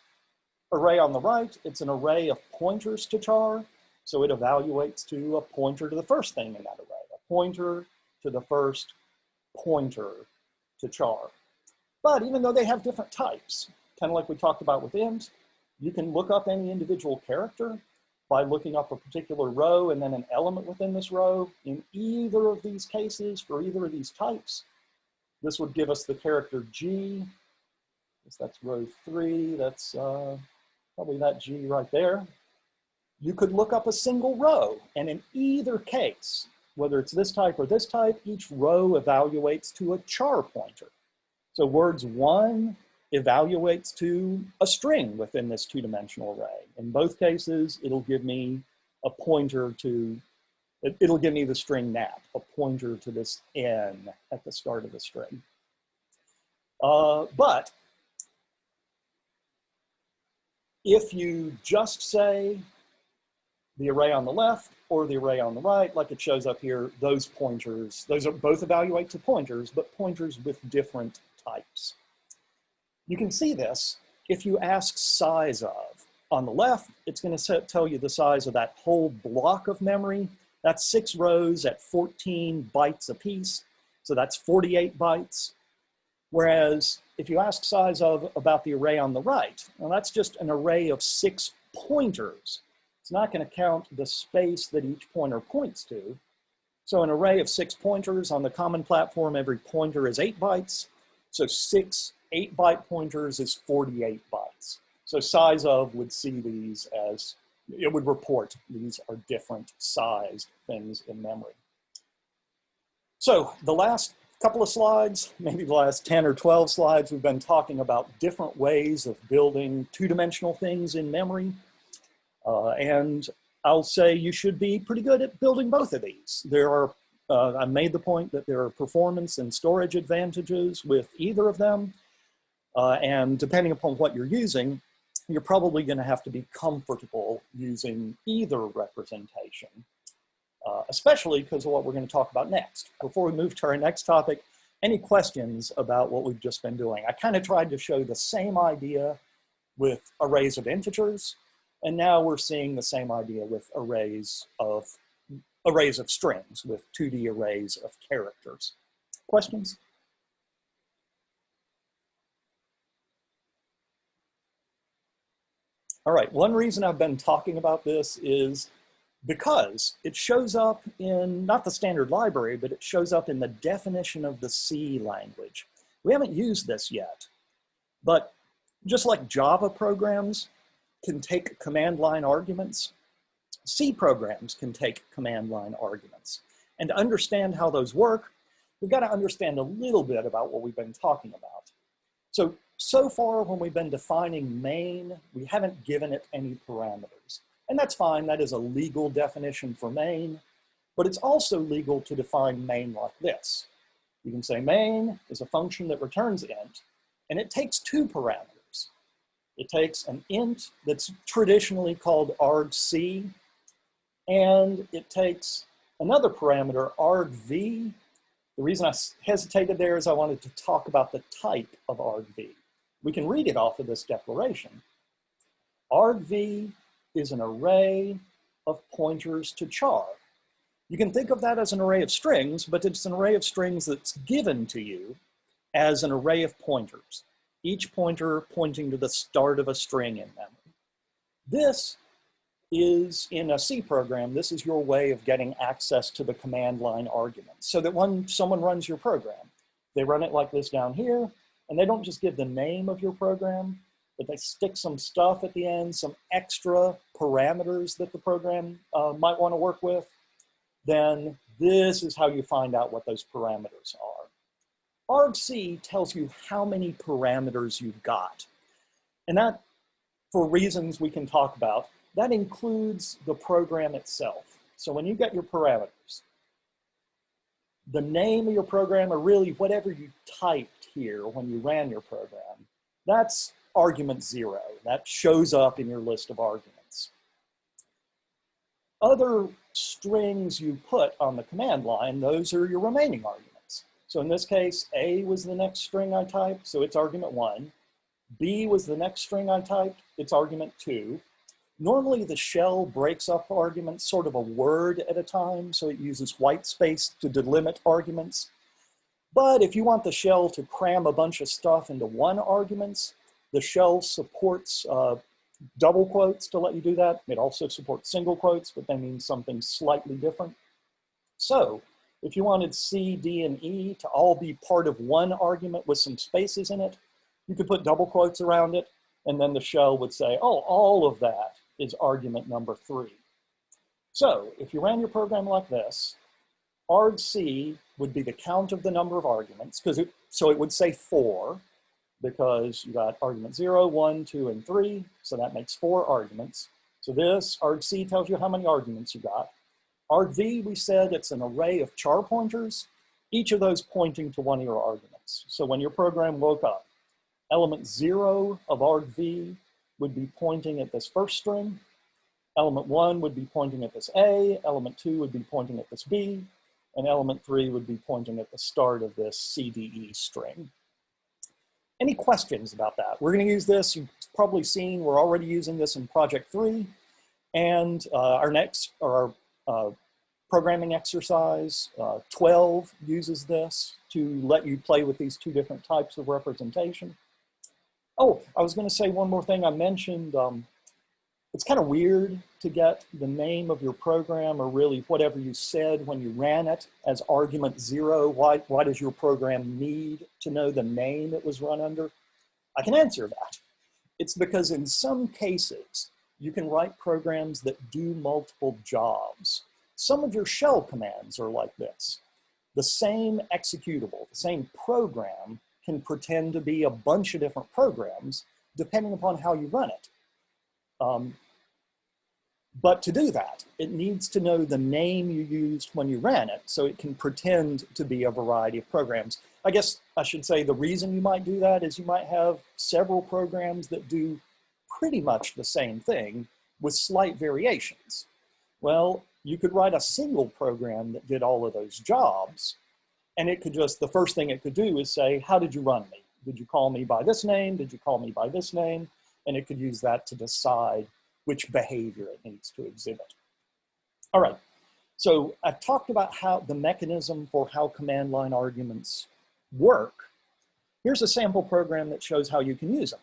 S1: array on the right, it's an array of pointers to char, so it evaluates to a pointer to the first thing in that array, a pointer to the first pointer to char. But even though they have different types, kind of like we talked about with int, you can look up any individual character by looking up a particular row and then an element within this row. In either of these cases, for either of these types, this would give us the character G. That's row 3, that's probably that G right there. You could look up a single row, and in either case, whether it's this type or this type, each row evaluates to a char pointer. So words 1 evaluates to a string within this two-dimensional array. In both cases, it'll give me a pointer to, it'll give me the string nap, a pointer to this N at the start of the string. But if you just say the array on the left or the array on the right, like it shows up here, those pointers, those are both evaluate to pointers, but pointers with different types. You can see this if you ask size of. On the left, it's going to tell you the size of that whole block of memory. That's 6 rows at 14 bytes apiece, so that's 48 bytes. Whereas if you ask size of about the array on the right, well, that's just an array of 6 pointers. It's not going to count the space that each pointer points to. So an array of 6 pointers on the common platform, every pointer is 8 bytes. So 6 8-byte pointers is 48 bytes. So size of would see these as, it would report these are different sized things in memory. So the last couple of slides, maybe the last 10 or 12 slides, we've been talking about different ways of building two-dimensional things in memory. And I'll say you should be pretty good at building both of these. There are I made the point that there are performance and storage advantages with either of them. And depending upon what you're using, you're probably going to have to be comfortable using either representation, especially because of what we're going to talk about next. Before we move to our next topic, any questions about what we've just been doing? I kind of tried to show the same idea with arrays of integers, and now we're seeing the same idea with arrays of strings, with 2D arrays of characters. Questions? All right, one reason I've been talking about this is because it shows up in, not the standard library, but it shows up in the definition of the C language. We haven't used this yet, but just like Java programs can take command line arguments, C programs can take command line arguments. And to understand how those work, we've got to understand a little bit about what we've been talking about. So far when we've been defining main, we haven't given it any parameters. And that's fine, that is a legal definition for main, but it's also legal to define main like this. You can say main is a function that returns int, and it takes two parameters. It takes an int that's traditionally called argc, and it takes another parameter, argv. The reason I hesitated there is I wanted to talk about the type of argv. We can read it off of this declaration. Argv is an array of pointers to char. You can think of that as an array of strings, but it's an array of strings that's given to you as an array of pointers, each pointer pointing to the start of a string in memory. This is, in a C program, this is your way of getting access to the command line arguments, so that when someone runs your program, they run it like this down here, and they don't just give the name of your program, but they stick some stuff at the end, some extra parameters that the program might want to work with. Then this is how you find out what those parameters are. argc tells you how many parameters you've got. And that, for reasons we can talk about, that includes the program itself. So when you get your parameters, the name of your program, or really whatever you typed here when you ran your program, that's argument 0. That shows up in your list of arguments. Other strings you put on the command line, those are your remaining arguments. So in this case, A was the next string I typed, so it's argument 1. B was the next string I typed, it's argument 2. Normally the shell breaks up arguments sort of a word at a time, so it uses white space to delimit arguments. But if you want the shell to cram a bunch of stuff into one argument, the shell supports double quotes to let you do that. It also supports single quotes, but they mean something slightly different. So if you wanted C, D, and E to all be part of one argument with some spaces in it, you could put double quotes around it, and then the shell would say, oh, all of that is argument number 3. So if you ran your program like this, argc would be the count of the number of arguments, so it would say 4, because you got argument 0, 1, 2, and 3, so that makes 4 arguments. So this argc tells you how many arguments you got. argv, we said it's an array of char pointers, each of those pointing to one of your arguments. So when your program woke up, element 0 of argv would be pointing at this first string, element 1 would be pointing at this A, element 2 would be pointing at this B, and element 3 would be pointing at the start of this CDE string. Any questions about that? We're going to use this, you've probably seen, we're already using this in project 3, and our programming exercise 12 uses this to let you play with these two different types of representation. Oh, I was going to say one more thing. I mentioned it's kind of weird to get the name of your program, or really whatever you said when you ran it, as argument 0. Why does your program need to know the name it was run under? I can answer that. It's because in some cases, you can write programs that do multiple jobs. Some of your shell commands are like this. The same executable, the same program, can pretend to be a bunch of different programs depending upon how you run it. But to do that, it needs to know the name you used when you ran it, so it can pretend to be a variety of programs. I guess I should say the reason you might do that is you might have several programs that do pretty much the same thing with slight variations. Well, you could write a single program that did all of those jobs, and it could just, the first thing it could do is say, how did you run me? Did you call me by this name? Did you call me by this name? And it could use that to decide which behavior it needs to exhibit. All right, so I've talked about how the mechanism for how command line arguments work. Here's a sample program that shows how you can use them.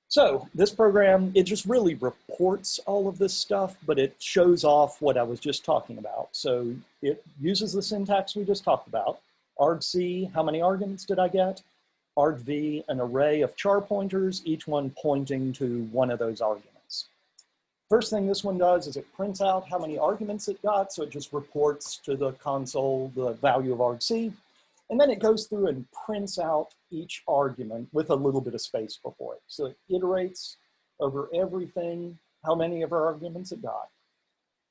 S1: So this program, it just really reports all of this stuff, but it shows off what I was just talking about. So it uses the syntax we just talked about. argc, how many arguments did I get? argv, an array of char pointers, each one pointing to one of those arguments. First thing this one does is it prints out how many arguments it got, so it just reports to the console the value of argc, and then it goes through and prints out each argument with a little bit of space before it. So it iterates over everything, how many of our arguments it got.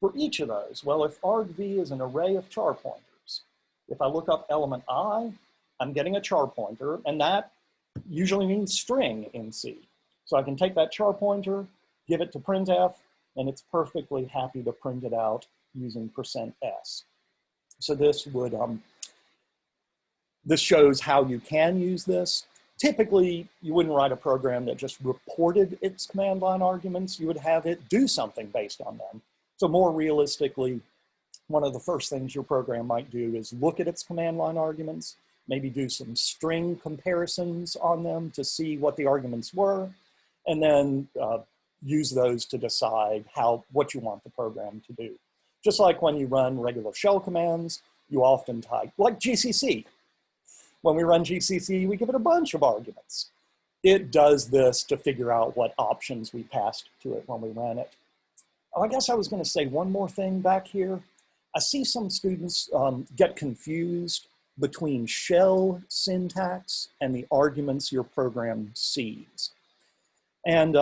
S1: For each of those, well, if argv is an array of char pointers, if I look up element I, I'm getting a char pointer, and that usually means string in C. So I can take that char pointer, give it to printf, and it's perfectly happy to print it out using %s. So this would, this shows how you can use this. Typically, you wouldn't write a program that just reported its command line arguments. You would have it do something based on them. So more realistically, one of the first things your program might do is look at its command line arguments, maybe do some string comparisons on them to see what the arguments were, and then use those to decide what you want the program to do. Just like when you run regular shell commands, you often type, like GCC. When we run GCC, we give it a bunch of arguments. It does this to figure out what options we passed to it when we ran it. I guess I was going to say one more thing back here. I see some students get confused between shell syntax and the arguments your program sees. And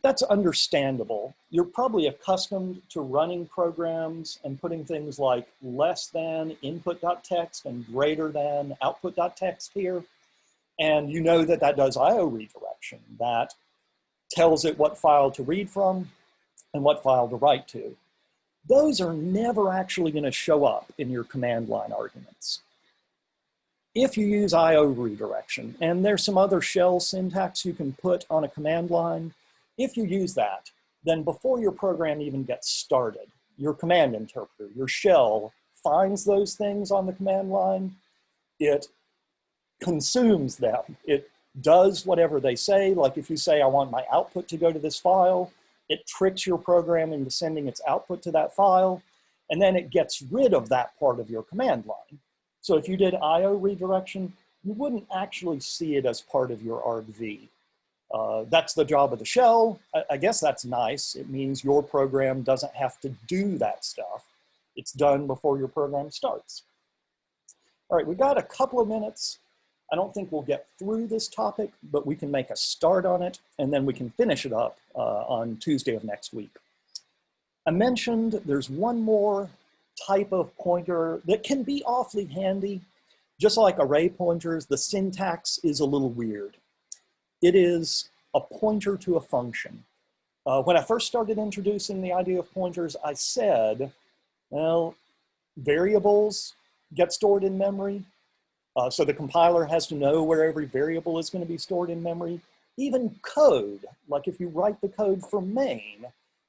S1: that's understandable. You're probably accustomed to running programs and putting things like less than input.txt and greater than output.txt here. And you know that that does IO redirection. That tells it what file to read from and what file to write to. Those are never actually going to show up in your command line arguments. If you use IO redirection, and there's some other shell syntax you can put on a command line, if you use that, then before your program even gets started, your command interpreter, your shell, finds those things on the command line, it consumes them. It does whatever they say, like if you say, I want my output to go to this file, it tricks your program into sending its output to that file, and then it gets rid of that part of your command line. So if you did IO redirection, you wouldn't actually see it as part of your argv. That's the job of the shell. I guess that's nice. It means your program doesn't have to do that stuff. It's done before your program starts. All right, we've got a couple of minutes. I don't think we'll get through this topic, but we can make a start on it, and then we can finish it up on Tuesday of next week. I mentioned there's one more type of pointer that can be awfully handy. Just like array pointers, the syntax is a little weird. It is a pointer to a function. When I first started introducing the idea of pointers, I said, well, variables get stored in memory. So the compiler has to know where every variable is going to be stored in memory. Even code, like if you write the code for main,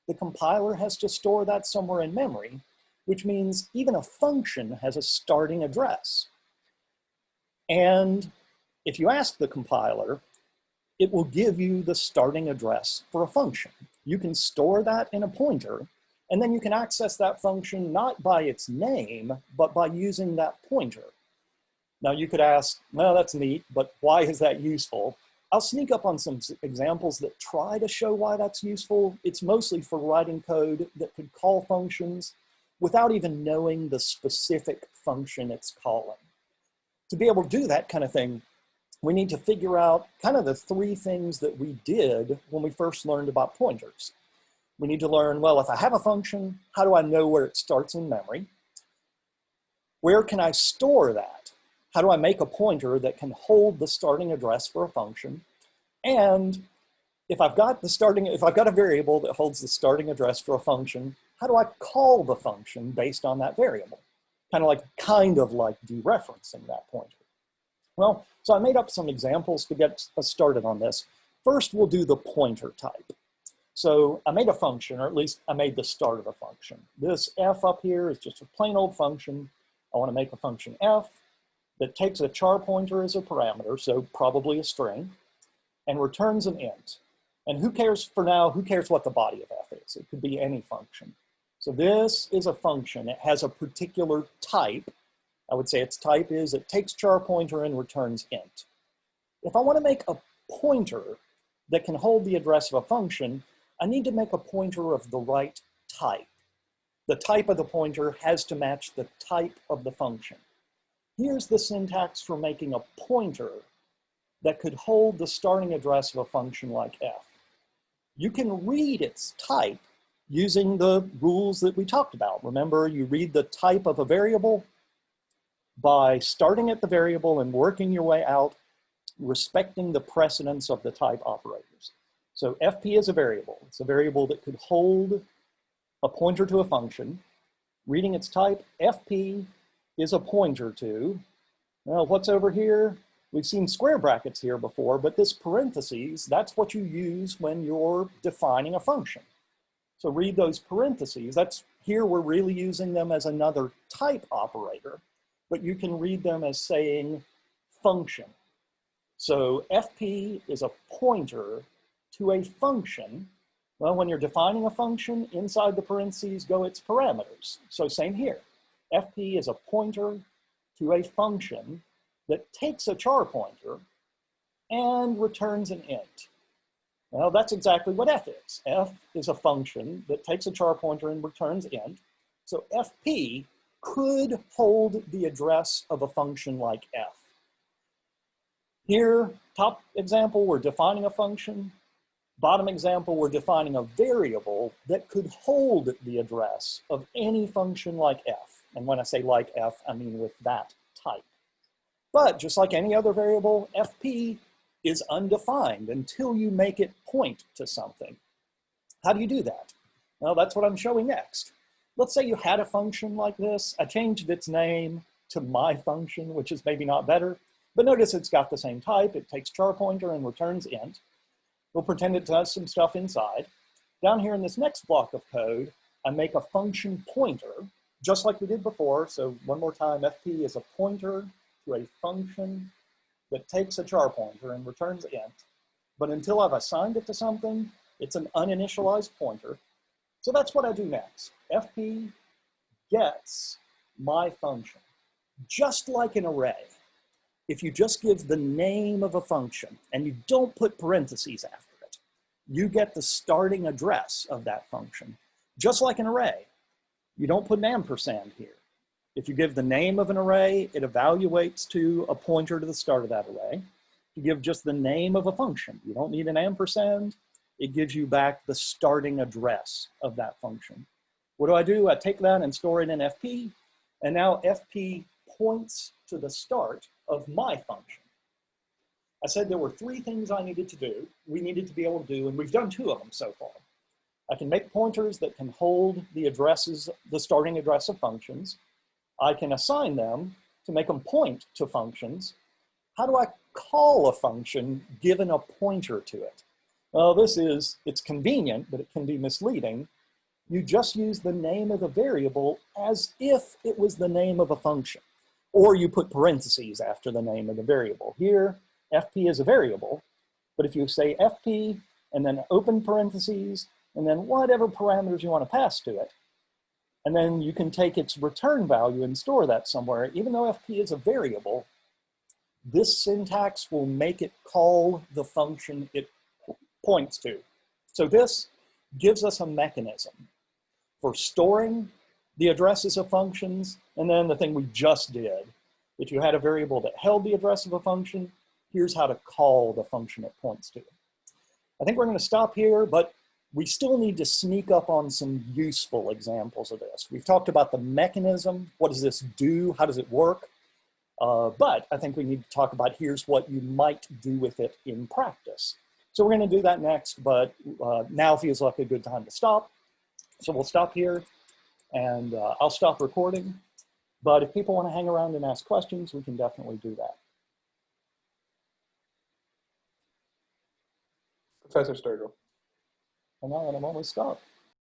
S1: the compiler has to store that somewhere in memory, which means even a function has a starting address. And if you ask the compiler, it will give you the starting address for a function. You can store that in a pointer, and then you can access that function not by its name, but by using that pointer. Now you could ask, well, that's neat, but why is that useful? I'll sneak up on some examples that try to show why that's useful. It's mostly for writing code that could call functions without even knowing the specific function it's calling. To be able to do that kind of thing, we need to figure out kind of the three things that we did when we first learned about pointers. We need to learn, well, if I have a function, how do I know where it starts in memory? Where can I store that? How do I make a pointer that can hold the starting address for a function? And if I've got a variable that holds the starting address for a function, how do I call the function based on that variable? Kind of like dereferencing that pointer. Well, so I made up some examples to get us started on this. First, we'll do the pointer type. So I made a function, or at least I made the start of a function. This f up here is just a plain old function. I want to make a function f that takes a char pointer as a parameter, so probably a string, and returns an int. And who cares for now, who cares what the body of f is? It could be any function. So this is a function. It has a particular type. I would say its type is it takes char pointer and returns int. If I want to make a pointer that can hold the address of a function, I need to make a pointer of the right type. The type of the pointer has to match the type of the function. Here's the syntax for making a pointer that could hold the starting address of a function like f. You can read its type using the rules that we talked about. Remember, you read the type of a variable by starting at the variable and working your way out, respecting the precedence of the type operators. So fp is a variable. It's a variable that could hold a pointer to a function. Reading its type, fp is a pointer to, well, what's over here? We've seen square brackets here before, but this parentheses, that's what you use when you're defining a function. So read those parentheses. Here we're really using them as another type operator, but you can read them as saying function. So fp is a pointer to a function. Well, when you're defining a function, inside the parentheses go its parameters. So same here. fp is a pointer to a function that takes a char pointer and returns an int. Well, that's exactly what f is. F is a function that takes a char pointer and returns int. So fp could hold the address of a function like f. Here, top example, we're defining a function. Bottom example, we're defining a variable that could hold the address of any function like f. And when I say like f, I mean with that type. But just like any other variable, fp is undefined until you make it point to something. How do you do that? Well, that's what I'm showing next. Let's say you had a function like this. I changed its name to my function, which is maybe not better, but notice it's got the same type. It takes char pointer and returns int. We'll pretend it does some stuff inside. Down here in this next block of code, I make a function pointer, just like we did before. So one more time, fp is a pointer to a function that takes a char pointer and returns int. But until I've assigned it to something, it's an uninitialized pointer. So that's what I do next. fp gets my function. Just like an array, if you just give the name of a function and you don't put parentheses after it, you get the starting address of that function. Just like an array, you don't put an ampersand here. If you give the name of an array, it evaluates to a pointer to the start of that array. If you give just the name of a function, you don't need an ampersand, it gives you back the starting address of that function. What do? I take that and store it in fp, and now fp points to the start of my function. I said there were 3 things I needed to do, we needed to be able to do, and we've done 2 of them so far. I can make pointers that can hold the addresses, the starting address of functions. I can assign them to make them point to functions. How do I call a function given a pointer to it? Well, it's convenient, but it can be misleading. You just use the name of the variable as if it was the name of a function, or you put parentheses after the name of the variable. Here, fp is a variable, but if you say fp and then open parentheses, and then whatever parameters you want to pass to it, and then you can take its return value and store that somewhere. Even though fp is a variable, this syntax will make it call the function it points to. So this gives us a mechanism for storing the addresses of functions, and then the thing we just did. If you had a variable that held the address of a function, here's how to call the function it points to. I think we're going to stop here, but we still need to sneak up on some useful examples of this. We've talked about the mechanism. What does this do? How does it work? But I think we need to talk about here's what you might do with it in practice. So we're going to do that next, but now feels like a good time to stop. So we'll stop here, and I'll stop recording. But if people want to hang around and ask questions, we can definitely do that.
S2: Professor Sturgill.
S1: And now I'm almost stopped.